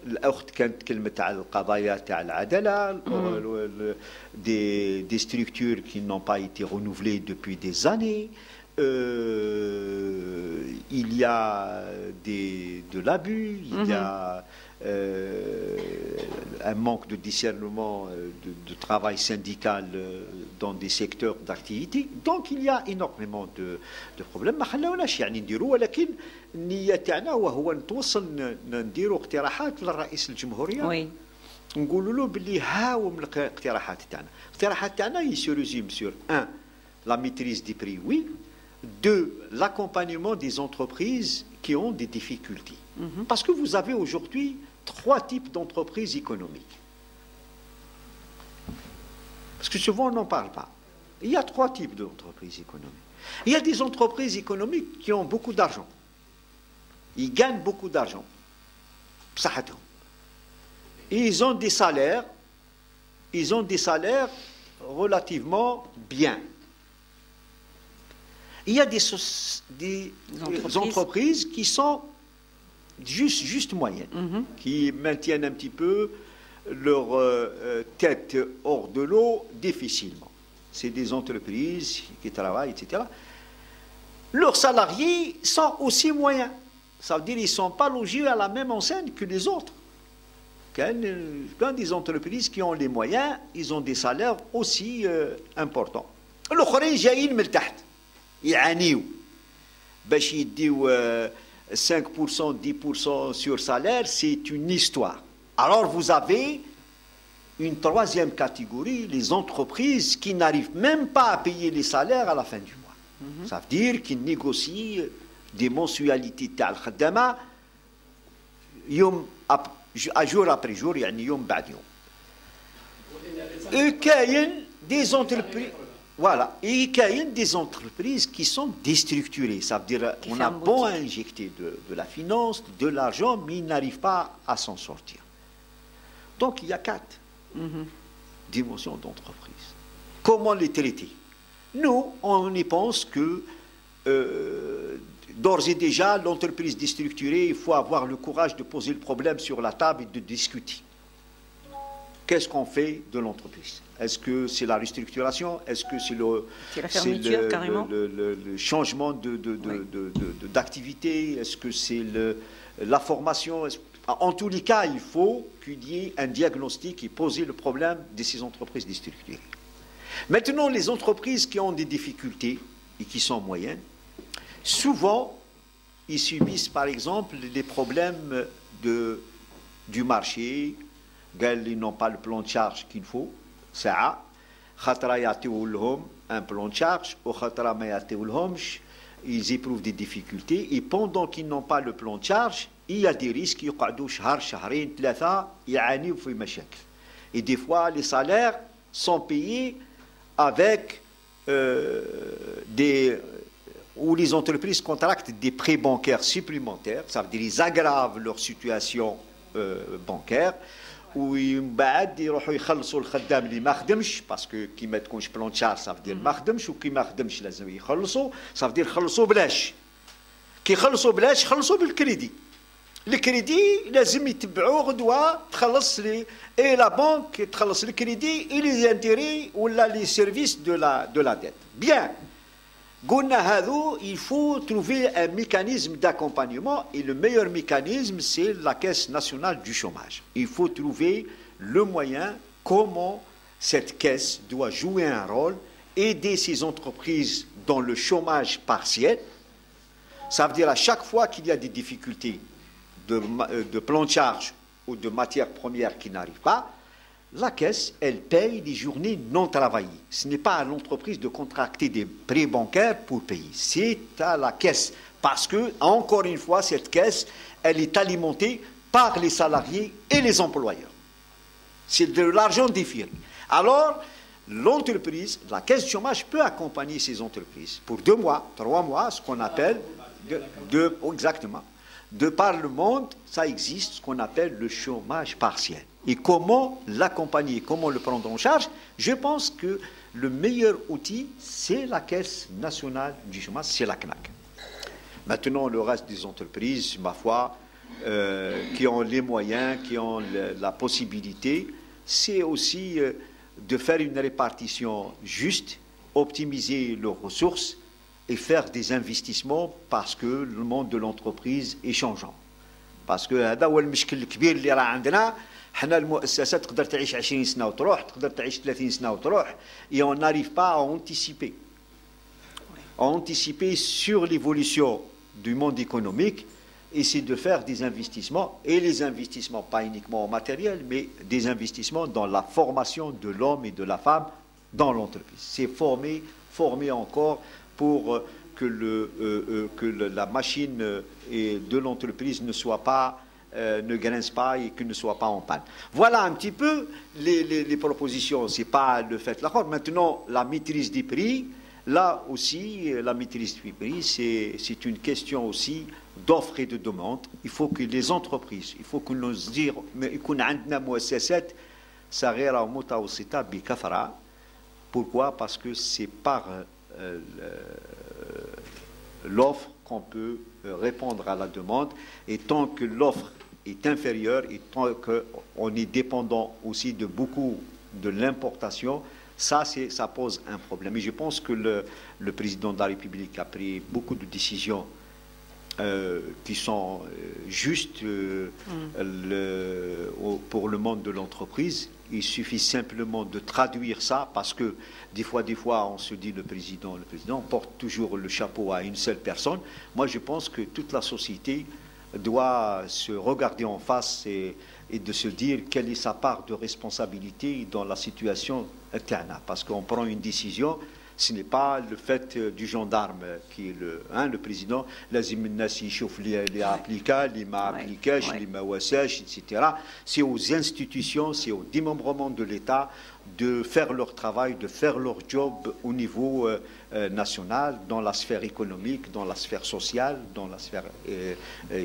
Des structures qui n'ont pas été renouvelées depuis des années. Il y a de l'abus, il y a un manque de discernement de travail syndical dans des secteurs d'activité. Donc il y a énormément de problèmes. ما خلاوناش يعني نديروا ولكن النية تاعنا وهو نتوصل نديروا اقتراحات للرئيس الجمهورية. Oui. نقولوا له باللي هاهم الاقتراحات تاعنا. الاقتراحات تاعنا il se résume sur 1 la maîtrise des prix, oui. 2 l'accompagnement des entreprises qui ont des difficultés. Parce que vous avez aujourd'hui 3 types d'entreprises économiques. Parce que souvent on n'en parle pas. Il y a 3 types d'entreprises économiques. Il y a des entreprises économiques qui ont beaucoup d'argent. Ils gagnent beaucoup d'argent. Et ils ont des salaires relativement bien. Il y a des entreprises qui sont juste moyennes, qui maintiennent un petit peu leur tête hors de l'eau difficilement. C'est des entreprises qui travaillent, etc. Leurs salariés sont aussi moyens. Ça veut dire qu'ils ne sont pas logés à la même enseigne que les autres. Quand des entreprises qui ont les moyens, ils ont des salaires aussi importants. الآخرين جايين من تحت يعانيوا باش يديو 5% 10% sur salaire, c'est une histoire. Alors vous avez une 3e catégorie, les entreprises qui n'arrivent même pas à payer les salaires à la fin du mois. Ça veut dire qu'ils négocient des mensualités تاع الخدامة يوم jour après jour يعني يوم بعد يوم. كاين des entreprises voilà, et كاين des entreprises qui sont déstructurées. Ça veut dire on a beau injecter de la finance, de l'argent, mais ils n'arrivent pas à s'en sortir. Donc il y a 4 dimensions d'entreprise. Comment les traiter? Nous, on y pense que d'ores et déjà, l'entreprise déstructurée, il faut avoir le courage de poser le problème sur la table et de discuter. Qu'est-ce qu'on fait de l'entreprise? Est-ce que c'est la restructuration? Est-ce que c'est la fermeture, carrément? Le changement d'activité? Est-ce que c'est la formation? En tous les cas, il faut qu'il y ait un diagnostic et poser le problème de ces entreprises déstructurées. Maintenant, les entreprises qui ont des difficultés et qui sont moyennes, souvent, ils subissent par exemple les problèmes du marché. Ils n'ont pas le plan de charge qu'il faut. Ça, un plan de charge, ils éprouvent des difficultés et pendant qu'ils n'ont pas le plan de charge, il y a des risques. Et des fois, les salaires sont payés avec où les entreprises contractent des prêts bancaires supplémentaires, ça veut dire qu'ils aggravent leur situation bancaire, ou بعد يروحوا يخلصوا الخدام اللي ما خدمش باسكو كي ما تكونش بلان شار ça veut dire ما خدمش وكي ما خدمش لازم يخلصوا ça veut dire خلصوا بلاش كي يخلصوا بلاش خلصوا بالكريدي الكريدي لازم يتبعوه غدوه تخلص لي اي لا بانك تخلص الكريدي اي لي انتيري ولا لي سيرفيس دو لا ديت بيان قلنا هذو il faut trouver un mécanisme d'accompagnement et le meilleur mécanisme c'est la Caisse nationale du chômage. Il faut trouver le moyen comment cette caisse doit jouer un rôle, aider ces entreprises dans le chômage partiel Ça veut dire à chaque fois qu'il y a des difficultés de plan de charge ou de matières premières qui n'arrivent pas, la caisse, elle paye les journées non travaillées. Ce n'est pas à l'entreprise de contracter des prêts bancaires pour payer. C'est à la caisse. Parce que, encore une fois, cette caisse, elle est alimentée par les salariés et les employeurs. C'est de l'argent des firmes. Alors, l'entreprise, la caisse de chômage peut accompagner ces entreprises pour 2 mois, 3 mois, ce qu'on appelle, exactement. De par le monde, ça existe, ce qu'on appelle le chômage partiel. Et comment l'accompagner, comment le prendre en charge? Je pense que le meilleur outil, c'est la Caisse nationale du chômage, c'est la CNAC. Maintenant, le reste des entreprises, ma foi, qui ont les moyens, qui ont la possibilité, c'est aussi de faire une répartition juste, optimiser leurs ressources et faire des investissements parce que le monde de l'entreprise est changeant. Parce que هذا هو المشكل الكبير اللي راه عندنا. حنا المؤسسات تقدر تعيش 20 سنة وتروح، تقدر تعيش 30 سنة وتروح، et on n'arrive pas à anticiper. À anticiper sur l'évolution du monde économique, et c'est de faire des investissements, et les investissements pas uniquement en matériel, mais des investissements dans la formation de l'homme et de la femme dans l'entreprise. C'est former encore pour que la machine de l'entreprise ne soit pas, ne grince pas et qu'il ne soit pas en panne. Voilà un petit peu les propositions. C'est pas le fait là. Maintenant, la maîtrise des prix, là aussi, la maîtrise des prix, c'est une question aussi d'offre et de demande. Il faut que les entreprises, il faut que nous dire, mais يكون عندنا مؤسسات صغيرة ومتوسطة بكثرة. Pourquoi? Parce que c'est par l'offre qu'on peut répondre à la demande, et tant que l'offre est inférieure et tant qu'on est dépendant aussi de beaucoup de l'importation, ça pose un problème. Et je pense que le président de la République a pris beaucoup de décisions qui sont justes pour le monde de l'entreprise. Il suffit simplement de traduire ça, parce que des fois, on se dit le président porte toujours le chapeau à une seule personne. Moi, je pense que toute la société doit se regarder en face et de se dire quelle est sa part de responsabilité dans la situation interne. Parce qu'on prend une décision, ce n'est pas le fait du gendarme qui est le président. لازم الناس يشوف اللي appliqué, اللي ما appliqué, اللي ما واساش, etc. C'est aux institutions, c'est au démembrement de l'État de faire leur travail, de faire leur job au niveau national, dans la sphère économique, dans la sphère sociale, dans la sphère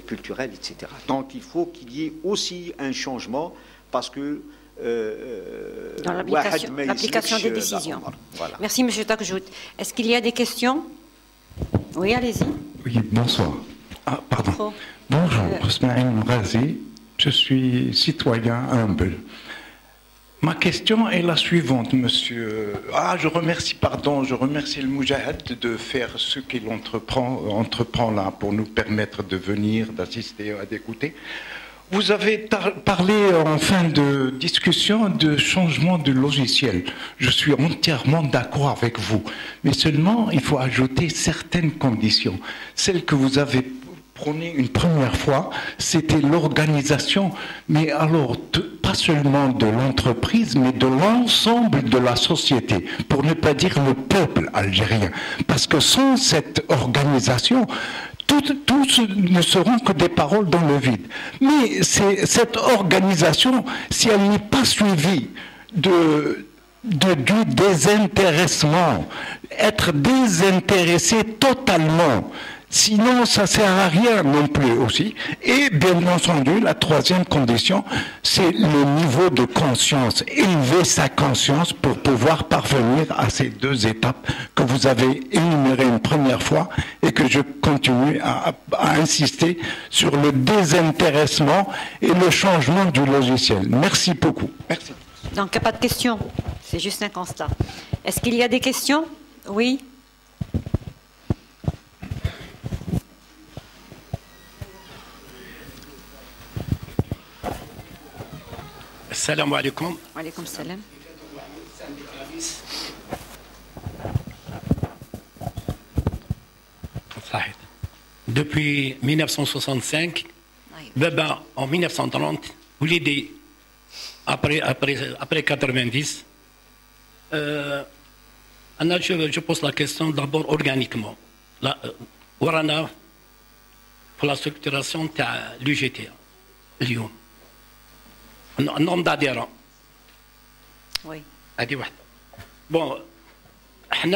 culturelle, etc. Donc il faut qu'il y ait aussi un changement, parce que dans l'application des décisions. Voilà. Merci, M. Takjout. Est-ce qu'il y a des questions? Oui, allez-y. Oui, bonsoir. Ah, pardon. Bonjour, Ismaël Mrazi. Je suis citoyen humble. Ma question est la suivante, monsieur. Je remercie le Moujahid de faire ce qu'il entreprend là pour nous permettre de venir, d'assister, d'écouter. Vous avez parlé en fin de discussion de changement de logiciel. Je suis entièrement d'accord avec vous. Mais seulement, il faut ajouter certaines conditions. Celles que vous avez prônées une première fois, c'était l'organisation, mais alors pas seulement de l'entreprise, mais de l'ensemble de la société, pour ne pas dire le peuple algérien. Parce que sans cette organisation, tout ne seront que des paroles dans le vide. Mais cette organisation, si elle n'est pas suivie du désintéressement, être désintéressé totalement, sinon ça ne sert à rien non plus aussi. Et bien entendu, la troisième condition, c'est le niveau de conscience. Élever sa conscience pour pouvoir parvenir à ces 2 étapes que vous avez énumérées une première fois, et que je continue à insister sur le désintéressement et le changement du logiciel. Merci beaucoup. Merci. Donc, il n'y a pas de questions. C'est juste un constat. Est-ce qu'il y a des questions? Oui. Assalamu alaikum. Wa alaikum salam. depuis 1965, Baba en 1930, vous l'idée après 90. Je pose la question d'abord organiquement. Warana pour la structuration de l'UGTA, Lyon. Un nombre d'adhérents. Oui. Bon,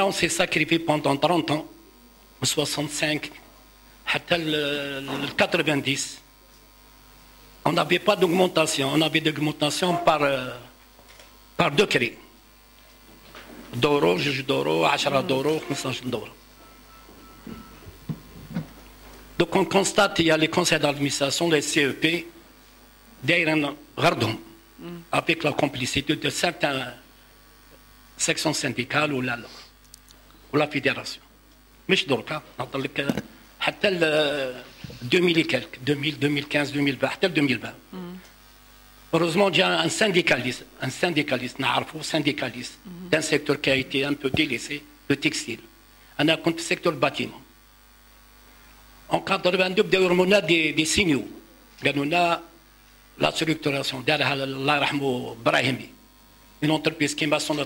on s'est sacrifié pendant 30 ans, de 65 jusqu'à 90. On n'avait pas d'augmentation, on avait d'augmentation par décret. دورو جوج دورو 10 دورو 15 دورو. Donc on constate qu'il y a les conseils d'administration, les CEP, d'ailleurs Gardon, avec la complicité de certaines sections syndicales ou la fédération. Mais je dois dire حتى 2000 et quelques, 2000, 2015, 2020, حتى 2020. Heureusement, il y a un syndicaliste, d'un secteur qui a été un peu délaissé, le textile. On a contre le secteur bâtiment. En 82, on a des signaux. On a la structuration une entreprise qui m'a son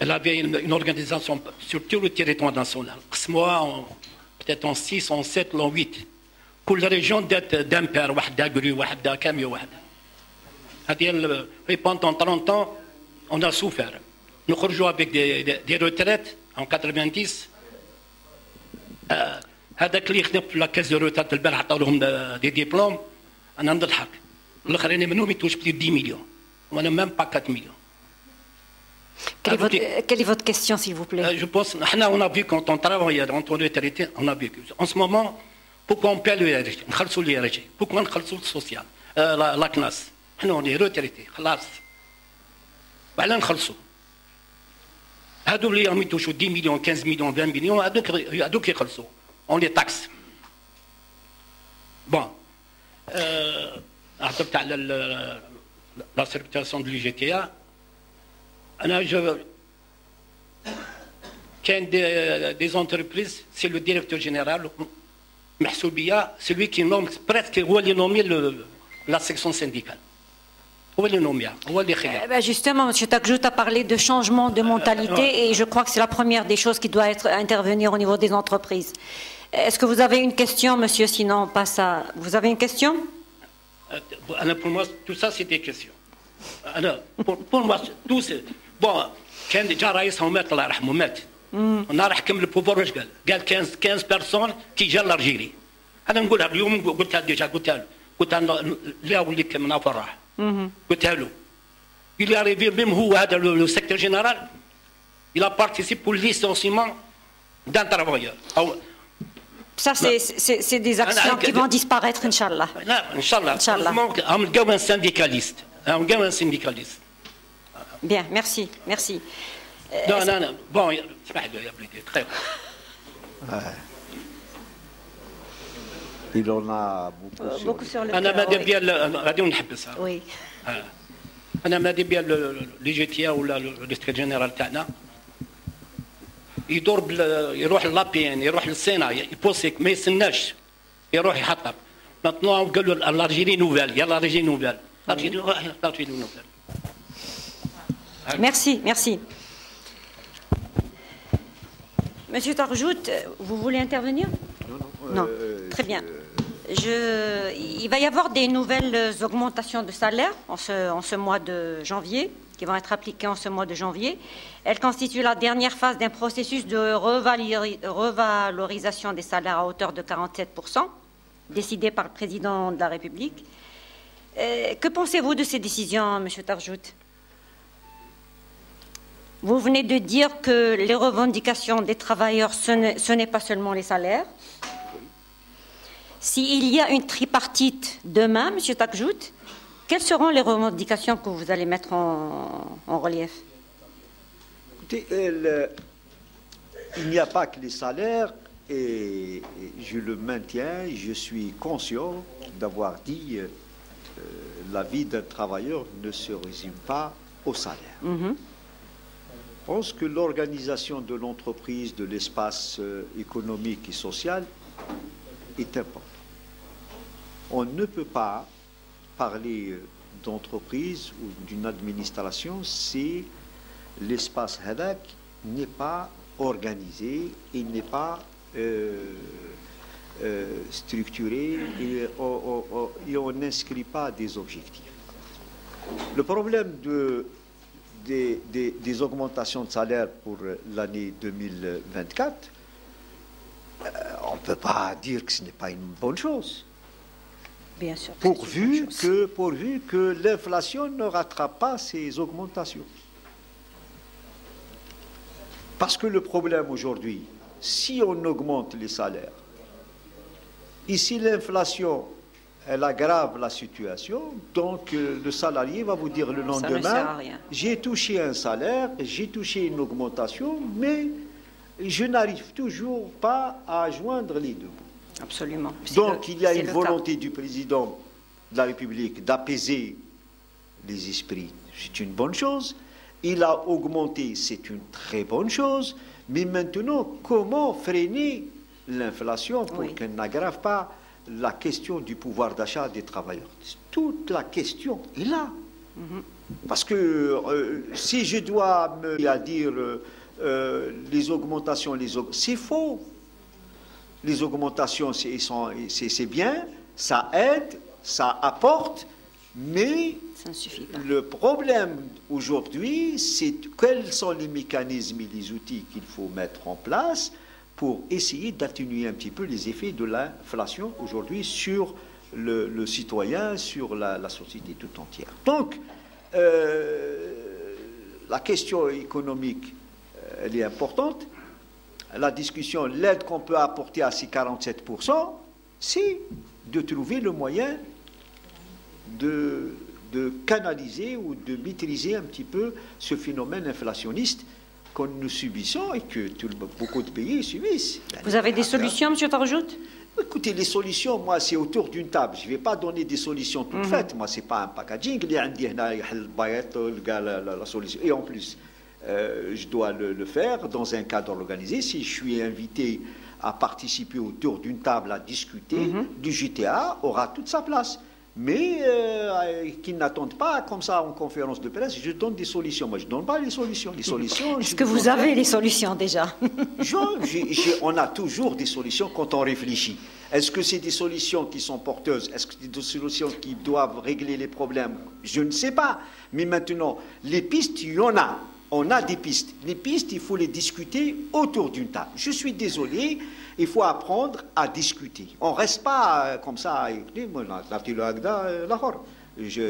elle avait une organisation sur tout le territoire national. Moi, peut-être en 6, en 7, en 8. Pour la région d'être d'un père, d'un camion. Pendant 30 ans, on a souffert. Nous rejoignons avec des retraites en 90. هذاك اللي يخدم في لاكاس دو روتات البارح عطاو لهم دي ديبلوم انا نضحك الاخرين منهم يتوش بلي 10 مليون وانا ميم با 4 مليون. Quelle est votre question, s'il vous plaît? Je pense, on a vu quand on travaille dans les retraités, on a vu. En ce moment, pourquoi on paie le RG? Pourquoi on paie le social? La CNAS. On est retraités. خلاص. بعدين نخلصوا. هادو اللي راهم يتوشوا 10 مليون 15 مليون 20 مليون هادوك يخلصوا. On les taxe. Bon. عطبت على la circulation de l'UGTA. كان des entreprises, c'est le directeur général, Mahsoubia, celui qui nomme presque, هو اللي nomme la section syndicale. هو اللي nomme, هو اللي خير. Justement, M. Takjout a parlé de changement de mentalité et je crois que c'est la première des choses qui doit intervenir au niveau des entreprises. Est-ce que vous avez une question, monsieur? Sinon, on passe à... Vous avez une question? Pour moi, tout ça, c'est des questions. Pour moi, tout c'est... Bon, كان جا رئيسهم مات الله يرحمه مات. نهار حكم البوفور واش قال 15 بيرسون كي جا الارجيري. انا نقولها اليوم قلتها ديجا قلتها له لا وليك من فرح. قلتها له. Il est arrivé même هو هذا le secrétaire général. Il a participé pour le licenciement d'un travailleur. Ça, c'est des actions qui vont disparaître, Inch'Allah. Inch'Allah. On a un syndicaliste. Un syndicaliste. Bien, merci, merci. Non. Bon, très bien. Il en a beaucoup sur le cœur. Oui. أنا مادي بيا ليجيتيا ولا الدستريكت جنرال تاعنا يروح لابيان يروح للسينا يبوسيك ما يستناش يروح يحطب maintenant قالوا الارجيري نوفيل يلا الارجيري نوفيل الارجيري نوفيل. Merci. Monsieur Takjout, vous voulez intervenir? Non. Très bien. Il va y avoir des nouvelles augmentations de salaire en ce mois de janvier, qui vont être appliquées en ce mois de janvier. Elles constituent la dernière phase d'un processus de revalorisation des salaires à hauteur de 47%, décidé par le président de la République. Que pensez-vous de ces décisions, monsieur Takjout? Vous venez de dire que les revendications des travailleurs, ce n'est pas seulement les salaires. S'il y a une tripartite demain, M. Takjout, quelles seront les revendications que vous allez mettre en relief? Écoutez, il n'y a pas que les salaires, et je le maintiens, je suis conscient d'avoir dit la vie d'un travailleur ne se résume pas au salaire. pense que l'organisation de l'entreprise, de l'espace économique et social est importante. On ne peut pas parler d'entreprise ou d'une administration si l'espace HADAC n'est pas organisé, il n'est pas structuré et on n'inscrit pas des objectifs. Le problème des augmentations de salaire pour l'année 2024, on ne peut pas dire que ce n'est pas une bonne chose. Bien sûr. Pourvu que l'inflation ne rattrape pas ces augmentations. Parce que le problème aujourd'hui, si on augmente les salaires, et si l'inflation, elle aggrave la situation, donc le salarié va vous dire le lendemain, j'ai touché un salaire, j'ai touché une augmentation, mais je n'arrive toujours pas à joindre les deux bouts. Absolument. Donc il y a une volonté du président de la République d'apaiser les esprits. C'est une bonne chose. Il a augmenté, c'est une très bonne chose. Mais maintenant, comment freiner l'inflation pour qu'elle n'aggrave pas la question du pouvoir d'achat des travailleurs? Toute la question est là. Parce que si je dois me dire les augmentations, c'est faux. Les augmentations, c'est bien, ça aide, ça apporte, mais ça ne suffit pas. Le problème aujourd'hui, c'est quels sont les mécanismes et les outils qu'il faut mettre en place pour essayer d'atténuer un petit peu les effets de l'inflation aujourd'hui sur le citoyen, sur la société tout entière. Donc, la question économique, elle est importante. La discussion, l'aide qu'on peut apporter à ces 47%, c'est de trouver le moyen de canaliser ou de maîtriser un petit peu ce phénomène inflationniste que nous subissons et que beaucoup de pays subissent. Vous avez des solutions, M. Farjout? Écoutez, les solutions, moi, c'est autour d'une table. Je ne vais pas donner des solutions toutes faites. Moi, ce n'est pas un packaging. La solution. Et en plus, je dois le faire dans un cadre organisé. Si je suis invité à participer autour d'une table à discuter, du GTA aura toute sa place. Mais qu'ils n'attendent pas comme ça en conférence de presse, je donne des solutions. Moi, je ne donne pas les solutions. Est-ce que vous avez les solutions déjà? On a toujours des solutions quand on réfléchit. Est-ce que c'est des solutions qui sont porteuses? Est-ce que c'est des solutions qui doivent régler les problèmes? Je ne sais pas. Mais maintenant, les pistes, il y en a. On a des pistes. Les pistes, il faut les discuter autour d'une table. Je suis désolé, il faut apprendre à discuter. On ne reste pas comme ça.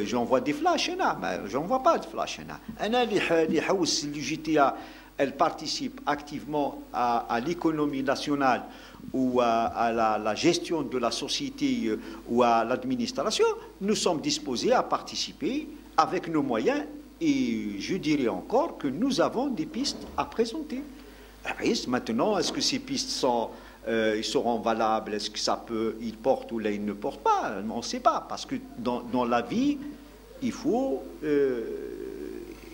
J'envoie des flashs, mais je n'envoie pas de flashs. Le GTA, elle participe activement à l'économie nationale ou à la gestion de la société ou à l'administration. Nous sommes disposés à participer avec nos moyens. Et je dirais encore que nous avons des pistes à présenter. Maintenant, est-ce que ces pistes seront valables? Est-ce que ils portent ou là ils ne portent pas? On ne sait pas. Parce que dans la vie, il faut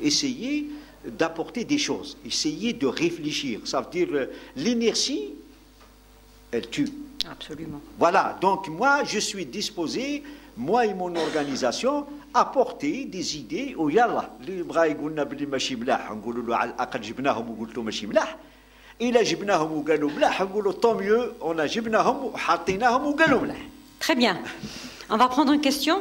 essayer d'apporter des choses, essayer de réfléchir. Ça veut dire l'inertie, elle tue. Absolument. Voilà. Donc moi, je suis disposé, moi et mon organisation, apporter des idées au yalla اللي بغا يقولنا بلي ماشي ملاح نقولوا له على الاقل جبناهم وقلت له ماشي ملاح الا جبناهم وقالوا ملاح نقولوا طون ميو on a جبناهم وحطيناهم وقالوا ملاح. Très bien. On va prendre une question.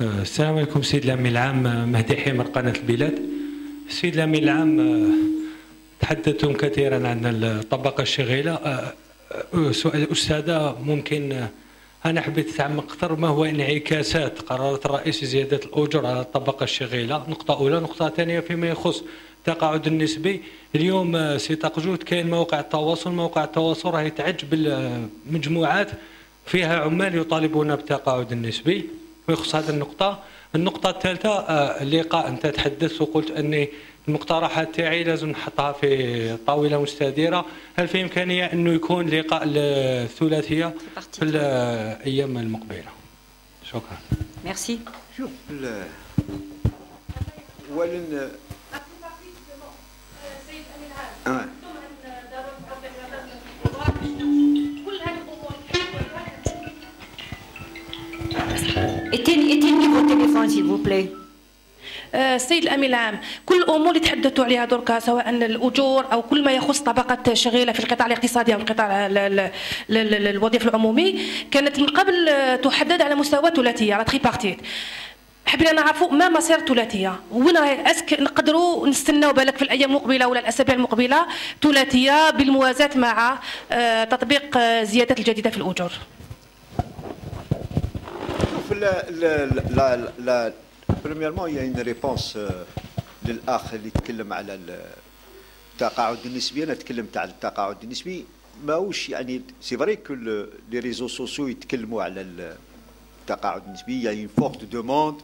السلام عليكم سيد الامين العام مهدي حمر قناه البلاد. سيد الامين العام تحدثتم كثيرا عن الطبقه الشغيله. سؤال الأستاذة ممكن أنا حبيت أتعمق أكثر ما هو انعكاسات قرارات الرئيس زيادة الأجور على الطبقة الشغيلة؟ نقطة أولى. نقطة ثانية فيما يخص التقاعد النسبي. اليوم سي طقجوت كاين مواقع التواصل راهي تعج بالمجموعات فيها عمال يطالبون بالتقاعد النسبي ويخص هذه النقطة. النقطة الثالثة اللقاء أنت تحدثت وقلت أني المقترحات تاعي لازم نحطها في طاولة مستديرة. هل في إمكانية أنه يكون لقاء الثلاثية في الأيام المقبلة؟ شكرا. Merci. ولن éteignez vos téléphones s'il vous plaît. السيد الامين العام، كل الامور اللي تحدثوا عليها دركا سواء الاجور او كل ما يخص طبقه شغيله في القطاع الاقتصادي او القطاع الوظيفي العمومي كانت من قبل تحدد على مستوى ثلاثيه لا تريبارتيت. حبينا نعرفوا ما مصير الثلاثيه، وين نقدروا نستناو بالك في الايام المقبله ولا الاسابيع المقبله ثلاثيه بالموازاه مع تطبيق زيادات الجديده في الاجور. Premièrement, il y a une réponse للأخ اللي تكلم على التقاعد النسبي. أنا تكلمت على التقاعد النسبي ماهوش يعني سي فري كو لي ريزو سوسيو يتكلموا على التقاعد النسبي. يا اون فورت دوموند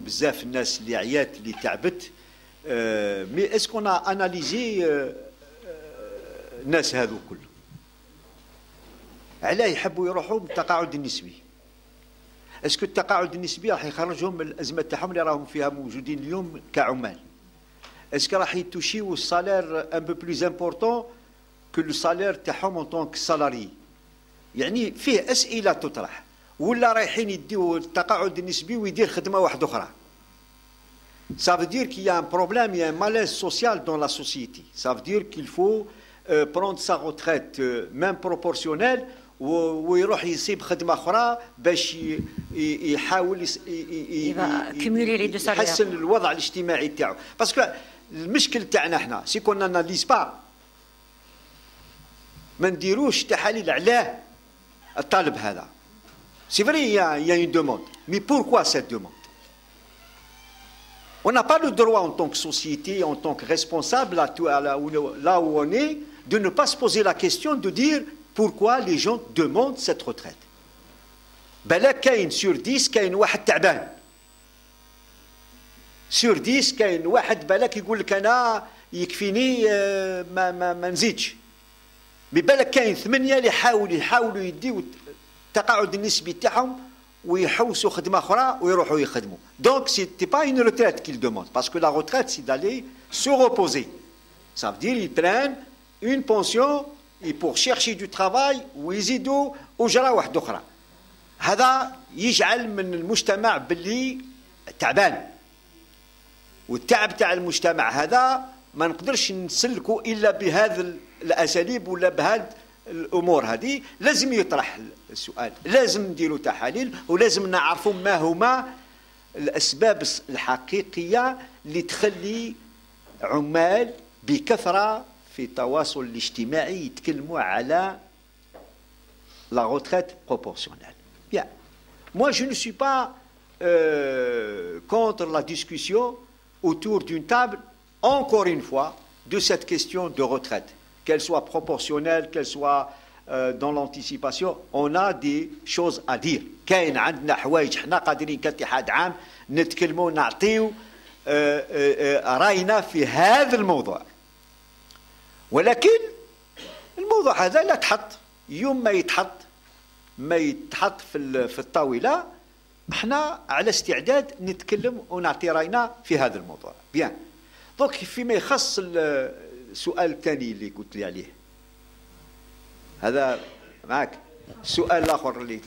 بزاف الناس اللي عيات اللي تعبت مي اسكو انا اناليزي الناس هذو كل علاه يحبوا يروحوا بالتقاعد النسبي. اسكو التقاعد النسبي راح يخرجهم من الازمه تاعهم اللي راهم فيها موجودين اليوم كعمال؟ اسكو راح يتوشيو السالير ان بو بلوز امبورطون كو لو سالير تاعهم اون طونك سالاري؟ يعني فيه اسئله تطرح. ولا رايحين يديو التقاعد النسبي ويدير خدمه واحده اخرى؟ Ça veut dire qu'il y a un problème, il y a un malaise social dans la société. Ça veut dire qu'il faut prendre sa retraite même proportionnelle ويروح يصيب خدمه اخرى باش يحاول يحسن الوضع الاجتماعي تاعو. باسكو المشكل تاعنا احنا سي كون اناليز با ما نديروش تحاليل علاه الطالب هذا. سي فري يا اون دوموند مي بوركوا سيت دوموند؟ On n'a pas le droit en tant que société, en tant que responsable, là où on est, de ne pas se poser la question de dire pourquoi les gens demandent cette retraite. بالك كاين sur 10 كاين واحد تعبان. sur 10 كاين واحد بالك يقول لك أنا يكفيني ما نزيدش. بالك كاين 8 اللي يحاولوا يديو التقاعد النسبي تاعهم ويحوسوا خدمه اخرى ويروحوا يخدموا. Donc c'était pas une retraite qu'ils demandent parce que la retraite c'est d'aller se reposer. Ça veut dire ils prennent une pension et pour chercher du travail ويزيدوا أجرة واحدة أخرى. هذا يجعل من المجتمع باللي تعبان. والتعب تاع المجتمع هذا ما نقدرش نسلكه إلا بهذه الأساليب ولا بهذه الأمور هذه. لازم يطرح السؤال، لازم نديروا تحاليل ولازم نعرفوا ما هما الأسباب الحقيقية اللي تخلي عمال بكثرة في التواصل الاجتماعي يتكلموا على la retraite proportionnelle. Bien. Moi, je ne suis pas contre la discussion autour d'une table, encore une fois, de cette question de retraite. Qu'elle soit proportionnelle, qu'elle soit dans l'anticipation, on a des choses à dire. كاين عندنا حوايج حنا قادرين كاتحاد عام نتكلموا نعطيو راينا في هذا الموضوع. ولكن الموضوع هذا لا تحط يوم ما يتحط في الطاولة احنا على استعداد نتكلم ونعطي راينا في هذا الموضوع. بيان. دونك فيما يخص السؤال الثاني اللي قلت لي عليه هذا معك السؤال الاخر اللي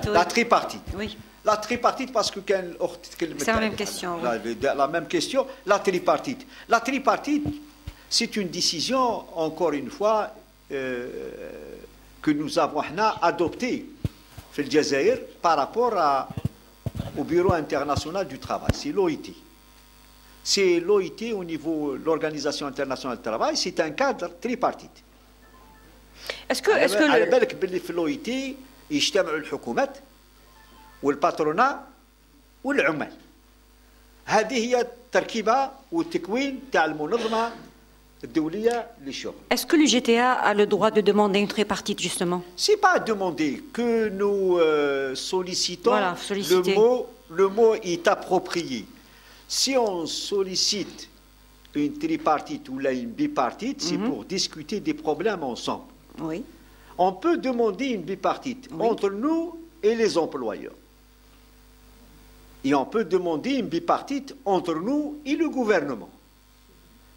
لا تريبارتيت. وي لا تريبارتيت باسكو كان الاخت تكلمت سي لا ميم كيسيون. لا ميم كيسيون. لا تريبارتيت c'est une décision encore une fois que nous avons adoptée في الجزائر par rapport au bureau international du travail. C'est l'OIT. C'est l'OIT au niveau de l'Organisation internationale du travail, c'est un cadre tripartite. على بالك باللي في الOIT يجتمعوا الحكومات والباترونا والعمال. هذه هي التركيبة والتكوين تاع المنظمة الدولية للشغل. Est-ce que le GTA a le droit de demander une tripartite justement? C'est pas demander que nous sollicitons. Voilà, le mot est approprié. Si on sollicite une tripartite ou une bipartite, c'est pour discuter des problèmes ensemble. Oui. On peut demander une bipartite entre nous et les employeurs. Et on peut demander une bipartite entre nous et le gouvernement.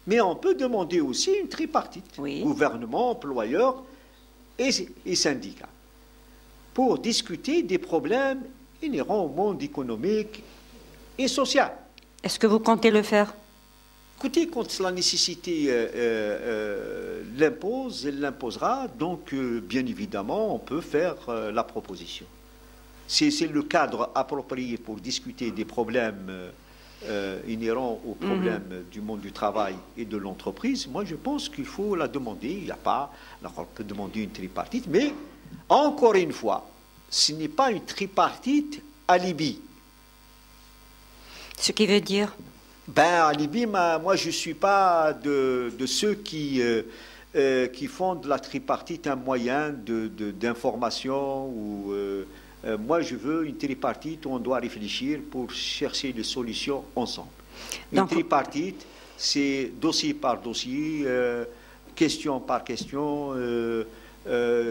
Mais on peut demander aussi une tripartite, Oui. gouvernement, employeurs et syndicats, pour discuter des problèmes inhérents au monde économique et social. Est-ce que vous comptez le faire? Écoutez, quand la nécessité l'impose, elle l'imposera, donc bien évidemment, on peut faire la proposition. C'est le cadre approprié pour discuter des problèmes inhérents aux problèmes du monde du travail et de l'entreprise. Moi, je pense qu'il faut la demander. Il n'y a pas, on peut demander une tripartite, mais encore une fois, ce n'est pas une tripartite alibi. Ce qui veut dire? Ben, alibi, moi, je ne suis pas de ceux qui font de la tripartite un moyen d'information ou... moi, je veux une tripartite où on doit réfléchir pour chercher des solutions ensemble. Une tripartite, c'est dossier par dossier, question par question,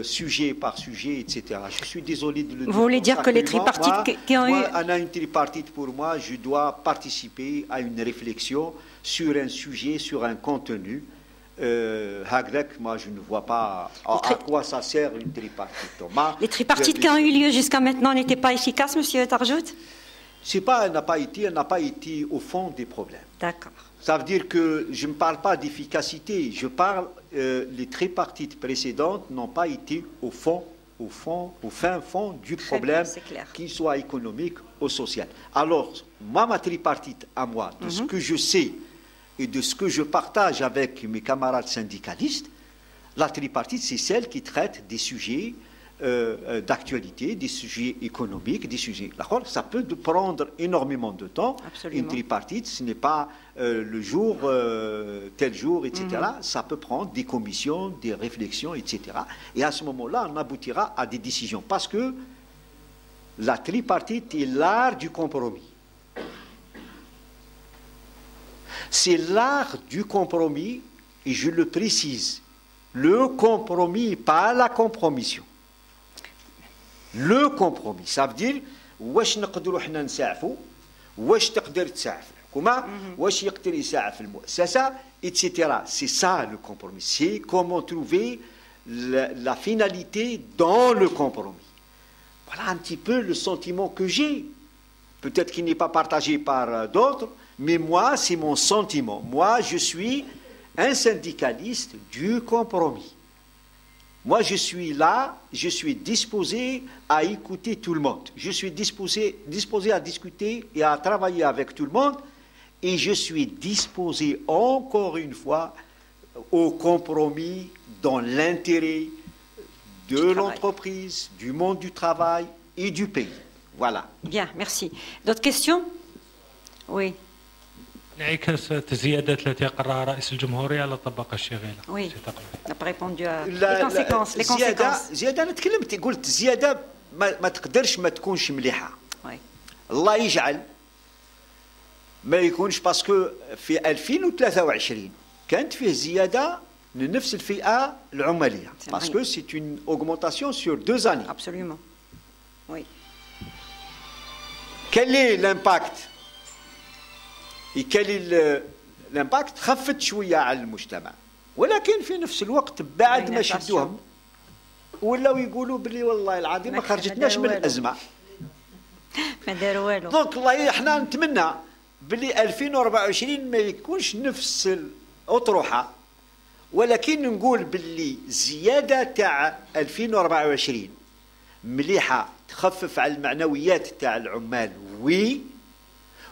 sujet par sujet, etc. Je suis désolé de le dire. Vous voulez dire que les tripartites qui ont eu... On a une tripartite, pour moi, je dois participer à une réflexion sur un sujet, sur un contenu. Moi, je ne vois pas à quoi ça sert une tripartite. Les tripartites qui ont eu lieu jusqu'à maintenant n'étaient pas efficaces, Monsieur Tarjout? Elle n'a pas été au fond des problèmes. D'accord. Ça veut dire que je ne parle pas d'efficacité, je parle, les tripartites précédentes n'ont pas été au fin fond du problème, qu'il soit économique ou social. Alors, moi, ma tripartite à moi, de ce que je sais et de ce que je partage avec mes camarades syndicalistes, la tripartite, c'est celle qui traite des sujets d'actualité, des sujets économiques, des sujets... D'accord ? Ça peut prendre énormément de temps. Absolument. Une tripartite, ce n'est pas le jour, tel jour, etc. Ça peut prendre des commissions, des réflexions, etc. Et à ce moment-là, on aboutira à des décisions. Parce que la tripartite est l'art du compromis. C'est l'art du compromis, et je le précise, le compromis, pas la compromission. Le compromis, ça veut dire واش نقدروا حنا نساعفوا واش تقدر تساعف الحكومه واش يقدر يساعف المؤسسه etc. C'est ça le compromis. C'est comment trouver la finalité dans le compromis. Voilà un petit peu le sentiment que j'ai. Peut-être qu'il n'est pas partagé par d'autres, mais moi, c'est mon sentiment. Moi, je suis un syndicaliste du compromis. Moi, je suis là, je suis disposé à écouter tout le monde. Je suis disposé à discuter et à travailler avec tout le monde. Et je suis disposé, encore une fois, au compromis dans l'intérêt de l'entreprise, du monde du travail et du pays. Voilà. Bien, merci. D'autres questions? Oui. انعكاس الزيادات التي قررها رئيس الجمهورية على الطبقة الشغالة. Oui. n'a pas répondu à les conséquences. Les conséquences. زيادة أنا تكلمت قلت زيادة ما تقدرش ما تكونش مليحة. Oui. الله يجعل ما يكونش باسكو في 2023 كانت فيه زيادة لنفس الفئة العمالية. باسكو سي une augmentation sur 2 années. Absolument. Oui. Quel est l'impact? Et quel est l'impact؟ خفت شوية على المجتمع، ولكن في نفس الوقت بعد ما شدوهم ولاو يقولوا بلي والله العظيم ما خرجتناش من الأزمة. ما داروا والو. دونك الله احنا نتمنى بلي 2024 ما يكونش نفس الأطروحة، ولكن نقول بلي زيادة تاع 2024 مليحة تخفف على المعنويات تاع العمال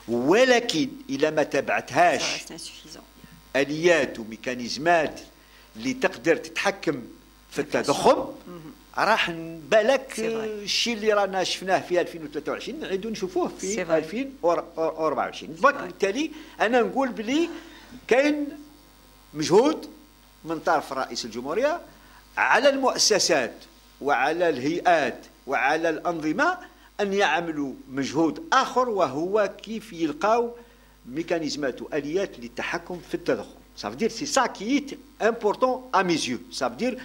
ولكن إلا ما تبعتهاش آليات وميكانيزمات اللي تقدر تتحكم في التضخم راح نبالك الشيء اللي رانا شفناه في 2023 نعيدو نشوفوه في 2024. بالتالي أنا نقول بلي كاين مجهود من طرف رئيس الجمهورية على المؤسسات وعلى الهيئات وعلى الأنظمة أن يعملوا مجهود آخر، وهو كيف يلقاو ميكانيزمات وآليات للتحكم في التضخم. Ça veut dire c'est ça qui est important à mes yeux. Ça veut dire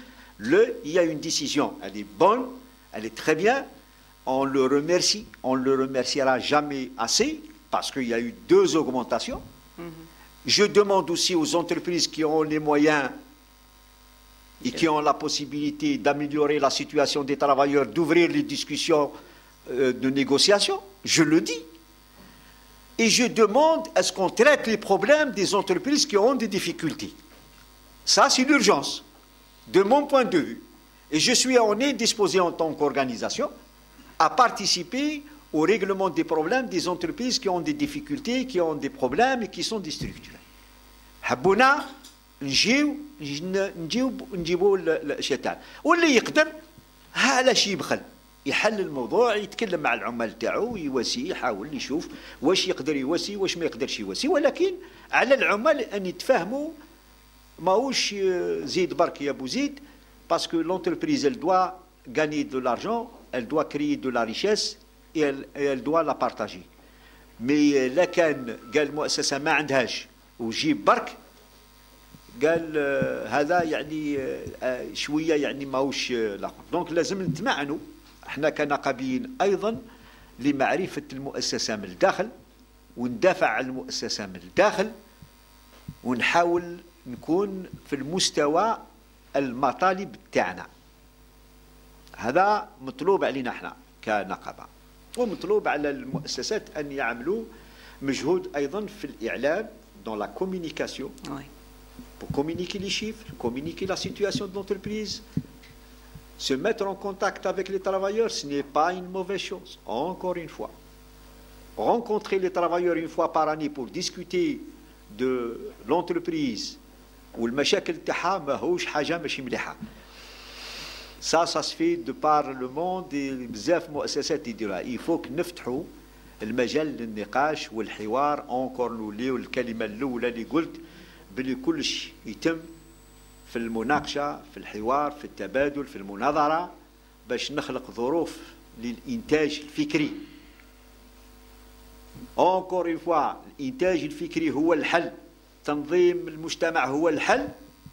il y a une décision, elle est bonne, elle est très bien. on le remercie, on ne le remerciera jamais assez, parce qu'il y a eu 2 augmentations. Je demande aussi aux entreprises qui ont les moyens et qui ont la possibilité d'améliorer la situation des travailleurs, d'ouvrir les discussions de négociation, je le dis. Et je demande à ce qu'on traite les problèmes des entreprises qui ont des difficultés. Ça, c'est l'urgence, de mon point de vue. Et on est disposé en tant qu'organisation à participer au règlement des problèmes des entreprises qui ont des difficultés, qui ont des problèmes et qui sont déstructurées. حبونا نجيبوا الشتان واللي يقدر لا شي يبخل يحل الموضوع يتكلم مع العمال تاعو يواسي يحاول يشوف واش يقدر يواسي واش ما يقدرش يواسي ولكن على العمال ان يتفاهموا ماهوش زيد برك يا ابو زيد باسكو l'entreprise elle doit gagner de l'argent elle doit créer de la richesse et elle doit la partager mais لا كان قال المؤسسه ما عندهاش وجيب برك قال هذا يعني شويه يعني ماهوش لا دونك لازم نتمعنوا احنا كنقابيين ايضا لمعرفه المؤسسه من الداخل وندافع عن المؤسسه من الداخل ونحاول نكون في المستوى المطالب تاعنا هذا مطلوب علينا احنا كنقابه ومطلوب على المؤسسات ان يعملوا مجهود ايضا في الاعلام dans la communication pour communiquer les chiffres, communiquer la situation de l'entreprise, se mettre en contact avec les travailleurs, ce n'est pas une mauvaise chose. Encore une fois, rencontrer les travailleurs une fois par année pour discuter de l'entreprise ou le mashakil taha mahosh haja mashi mliha. Ça se fait de par le monde et bzaf muassasat يديرها. Il faut que نفتحوا المجال للنقاش والحوار encore نوليو الكلمة الأولى اللي قلت بلي كلش يتم في المناقشة في الحوار في التبادل في المناظرة باش نخلق ظروف للإنتاج الفكري. encore une fois الإنتاج الفكري هو الحل تنظيم المجتمع هو الحل.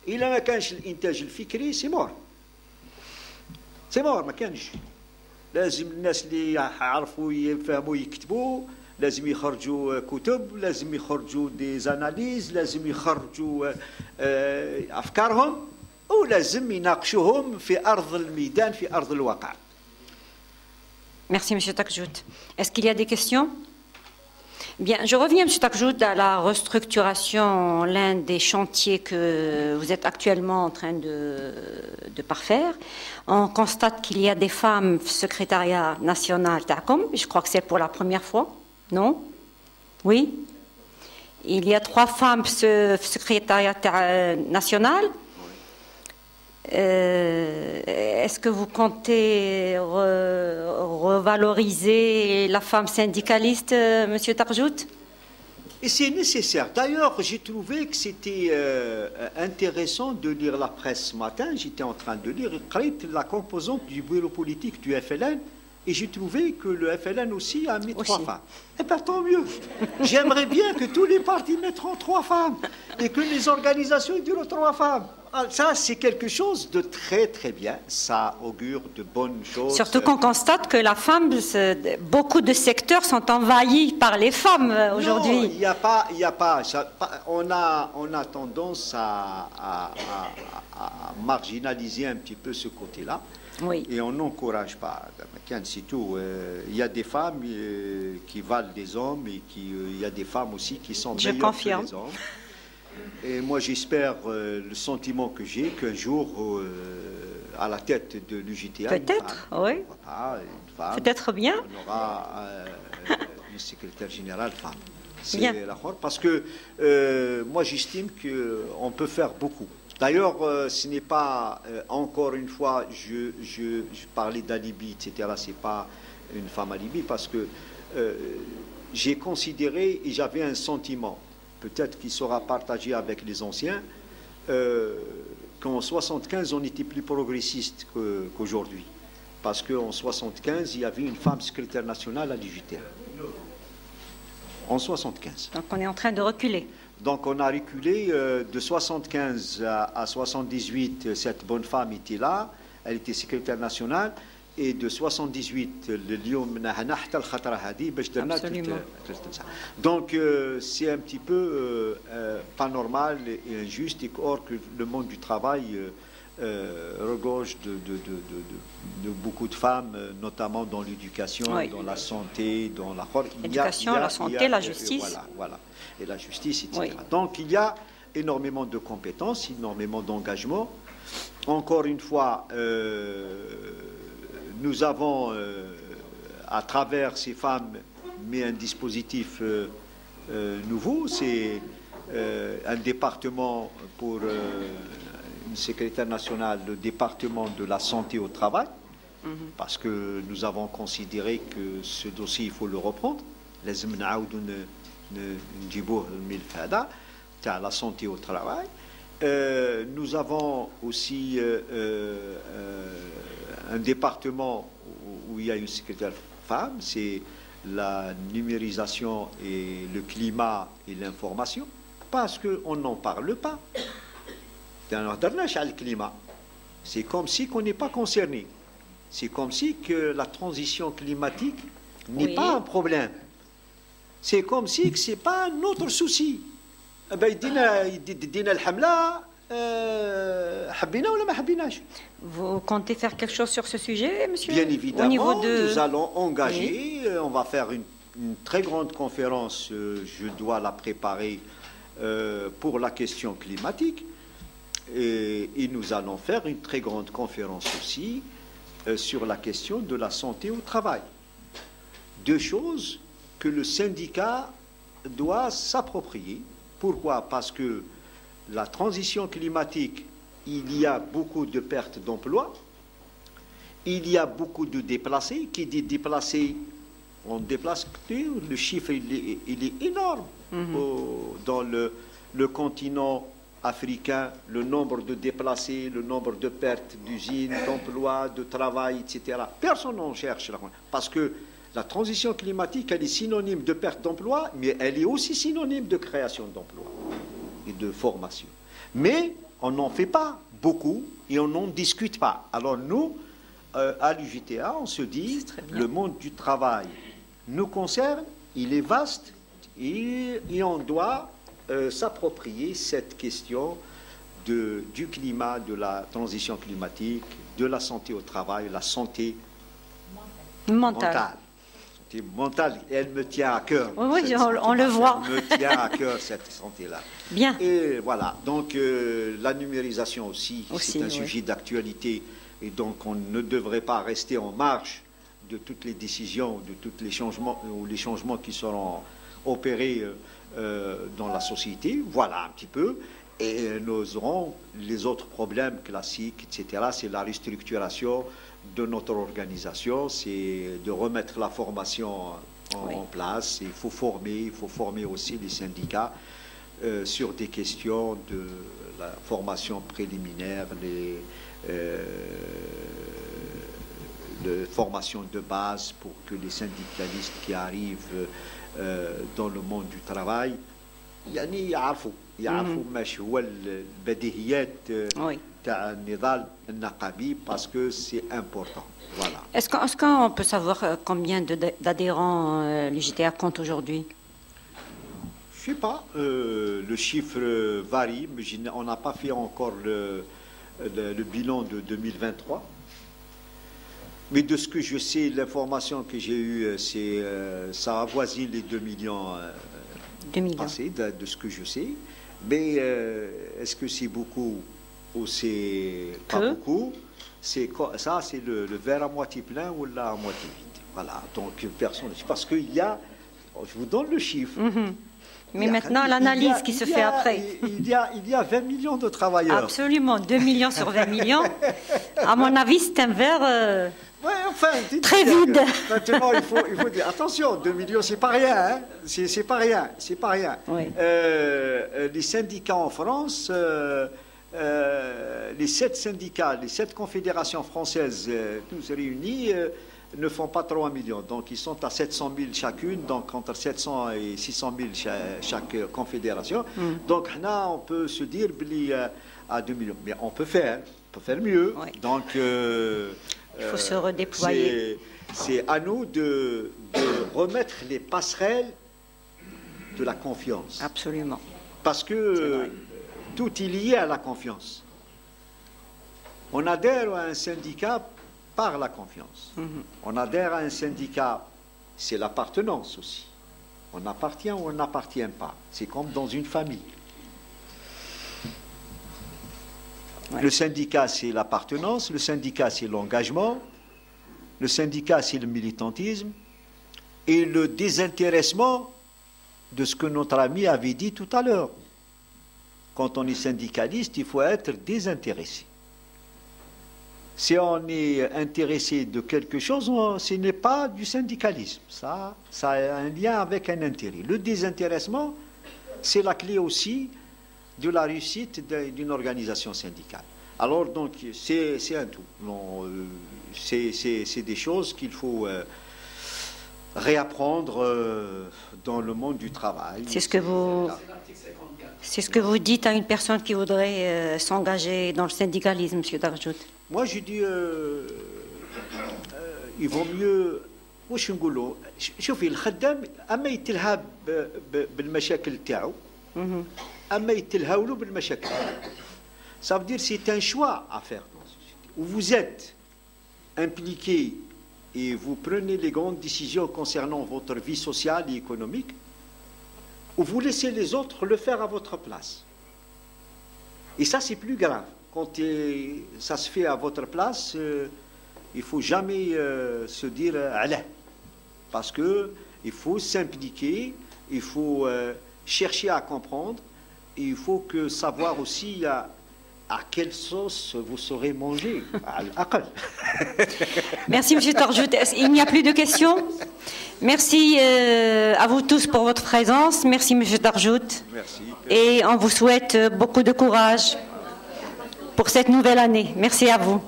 إلا ما كانش الإنتاج الفكري سيمور ما كانش. لازم الناس اللي يعرفوا يفهموا يكتبوا لازم يخرجوا كتب لازم يخرجوا ديزاناليز لازم يخرجوا أفكارهم ولازم يناقشوهم في أرض الميدان في أرض الواقع. Merci, M. Takjout. Est-ce qu'il y a des questions? Bien, je reviens, M. Takjout, à la restructuration, l'un des chantiers que vous êtes actuellement en train de parfaire. On constate qu'il y a des femmes secrétariat national TACOM, je crois que c'est pour la première fois, non? Oui? Il y a 3 femmes secrétariat national. Est-ce que vous comptez revaloriser la femme syndicaliste, M. Takjout? Et c'est nécessaire. D'ailleurs, j'ai trouvé que c'était intéressant de lire la presse ce matin. J'étais en train de lire la composante du bureau politique du FLN et j'ai trouvé que le FLN aussi a mis 3 femmes. Eh bien, tant mieux. J'aimerais bien que tous les partis mettront 3 femmes et que les organisations diront 3 femmes. Ça, c'est quelque chose de très très bien. Ça augure de bonnes choses. Surtout qu'on constate que la femme, beaucoup de secteurs sont envahis par les femmes aujourd'hui. Non, il n'y a pas. On a tendance à marginaliser un petit peu ce côté-là. Oui. Et on n'encourage pas. C'est tout. Il y a des femmes qui valent des hommes et il y a des femmes aussi qui sont meilleures que les hommes. Et moi, j'espère, le sentiment que j'ai, qu'un jour, à la tête de l'UJTA, peut-être, oui. Peut-être bien. On aura une secrétaire générale femme. Bien. Parce que moi, j'estime qu'on peut faire beaucoup. D'ailleurs, ce n'est pas, encore une fois, je parlais d'alibi, etc. Ce n'est pas une femme alibi, parce que j'ai considéré et j'avais un sentiment, peut-être qu'il sera partagé avec les anciens, qu'en 75, on était plus progressiste qu'aujourd'hui. Parce qu'en 75, il y avait une femme secrétaire nationale à l'UJTA. En 75. Donc on est en train de reculer. Donc on a reculé de 75 à 78, cette bonne femme était là, elle était secrétaire nationale, et de 78 اليوم من هنا حتى الخطره هذه باش درنا donc c'est un petit peu pas normal et injuste, et or que le monde du travail regorge de beaucoup de femmes, notamment dans l'éducation, oui, dans la santé, dans l'éducation, la santé, la justice. Voilà, et la justice, etc. Oui. Donc il y a énormément de compétences, énormément d'engagement. Encore une fois, nous avons, à travers ces femmes, mis un dispositif nouveau. C'est un département pour une secrétaire nationale, le département de la santé au travail, parce que nous avons considéré que ce dossier, il faut le reprendre. La santé au travail. Nous avons aussi un département où il y a une secrétaire femme, c'est la numérisation et le climat et l'information, parce qu'on n'en parle pas. C'est comme si on n'est pas concerné. C'est comme si que la transition climatique n'est oui, pas un problème. C'est comme si ce n'est pas notre souci. Vous comptez faire quelque chose sur ce sujet, monsieur? Bien évidemment, au niveau de... nous allons engager, oui, on va faire une très grande conférence, je dois la préparer pour la question climatique, et nous allons faire une très grande conférence aussi sur la question de la santé au travail. Deux choses que le syndicat doit s'approprier. Pourquoi? Parce que la transition climatique, il y a beaucoup de pertes d'emplois, il y a beaucoup de déplacés. Qui dit déplacés, on déplace, le chiffre il est énorme. Dans le continent africain, le nombre de déplacés, le nombre de pertes d'usines, d'emplois, de travail, etc. Personne n'en cherche. Parce que la transition climatique, elle est synonyme de perte d'emploi, mais elle est aussi synonyme de création d'emplois et de formation. Mais on n'en fait pas beaucoup et on n'en discute pas. Alors nous, à l'UJTA, on se dit, le monde du travail nous concerne, il est vaste, et on doit s'approprier cette question du climat, de la transition climatique, de la santé au travail, la santé mentale. Mentale, elle me tient à cœur. Oui, on le voit. Elle me tient à cœur, cette santé-là. Bien. Et voilà, donc la numérisation aussi c'est un sujet d'actualité, et donc on ne devrait pas rester en marge de toutes les décisions, de tous les changements, ou les changements qui seront opérés dans la société. Voilà un petit peu. Et nous aurons les autres problèmes classiques, etc. C'est la restructuration de notre organisation, c'est de remettre la formation en place. Il faut former aussi les syndicats sur des questions de la formation préliminaire, de formation de base pour que les syndicalistes qui arrivent dans le monde du travail يعرفوا ماشي هو البديهيات تاع النضال النقابي parce que c'est important. Voilà. Est-ce qu'on peut savoir combien d'adhérents l'UJTA compte aujourd'hui? Je ne sais pas, le chiffre varie, mais on n'a pas fait encore le bilan de 2023. Mais de ce que je sais, l'information que j'ai eue, c'est ça avoisine les 2 millions. Passé, de ce que je sais, mais est-ce que c'est beaucoup ou c'est pas beaucoup? Ça, c'est le verre à moitié plein ou là à moitié vide. Voilà, donc personne, parce qu'il y a, je vous donne le chiffre. Mais maintenant, l'analyse qui se fait après. Il y a 20 millions de travailleurs. Absolument, 2 millions sur 20 millions. À mon avis, c'est un verre très vide. Maintenant, il faut dire, attention, 2 millions, c'est pas rien. Hein, c'est pas rien. C'est pas rien. Oui. Les syndicats en France, les 7 syndicats, les 7 confédérations françaises, tous réunis, ne font pas 3 millions. Donc, ils sont à 700 000 chacune, donc entre 700 et 600 000 chaque confédération. Donc, là, on peut se dire à 2 millions. Mais on peut faire mieux. Oui. Donc, il faut se redéployer. C'est à nous de remettre les passerelles de la confiance. Absolument. Parce que tout est lié à la confiance. On adhère à un syndicat par la confiance. On adhère à un syndicat, c'est l'appartenance aussi. On appartient ou on n'appartient pas. C'est comme dans une famille. Le syndicat, c'est l'appartenance. Le syndicat, c'est l'engagement. Le syndicat, c'est le militantisme. Et le désintéressement de ce que notre ami avait dit tout à l'heure. Quand on est syndicaliste, il faut être désintéressé. Si on est intéressé de quelque chose, ce n'est pas du syndicalisme. Ça a un lien avec un intérêt. Le désintéressement, c'est la clé aussi de la réussite d'une organisation syndicale. Alors, donc, c'est un tout. C'est des choses qu'il faut réapprendre dans le monde du travail. C'est ce que vous dites à une personne qui voudrait s'engager dans le syndicalisme, M. Darjout. Moi, je dis, il vaut mieux. واش نقولوا شوفي الخدام اما يتلهى بالمشاكل تاعو اما يتلهاولو بالمشاكل. Ça veut dire c'est un choix à faire dans la société où vous êtes impliqué et vous prenez les grandes décisions concernant votre vie sociale et économique, ou vous laissez les autres le faire à votre place. Et ça, c'est plus grave. Quand ça se fait à votre place, il ne faut jamais se dire « allez ». Parce qu'il faut s'impliquer, il faut chercher à comprendre, et il faut savoir aussi à quelle sauce vous saurez manger. Merci, M. Darjout. Il n'y a plus de questions. Merci à vous tous pour votre présence. Merci, M. Darjout. Merci. Et on vous souhaite beaucoup de courage pour cette nouvelle année. Merci à vous.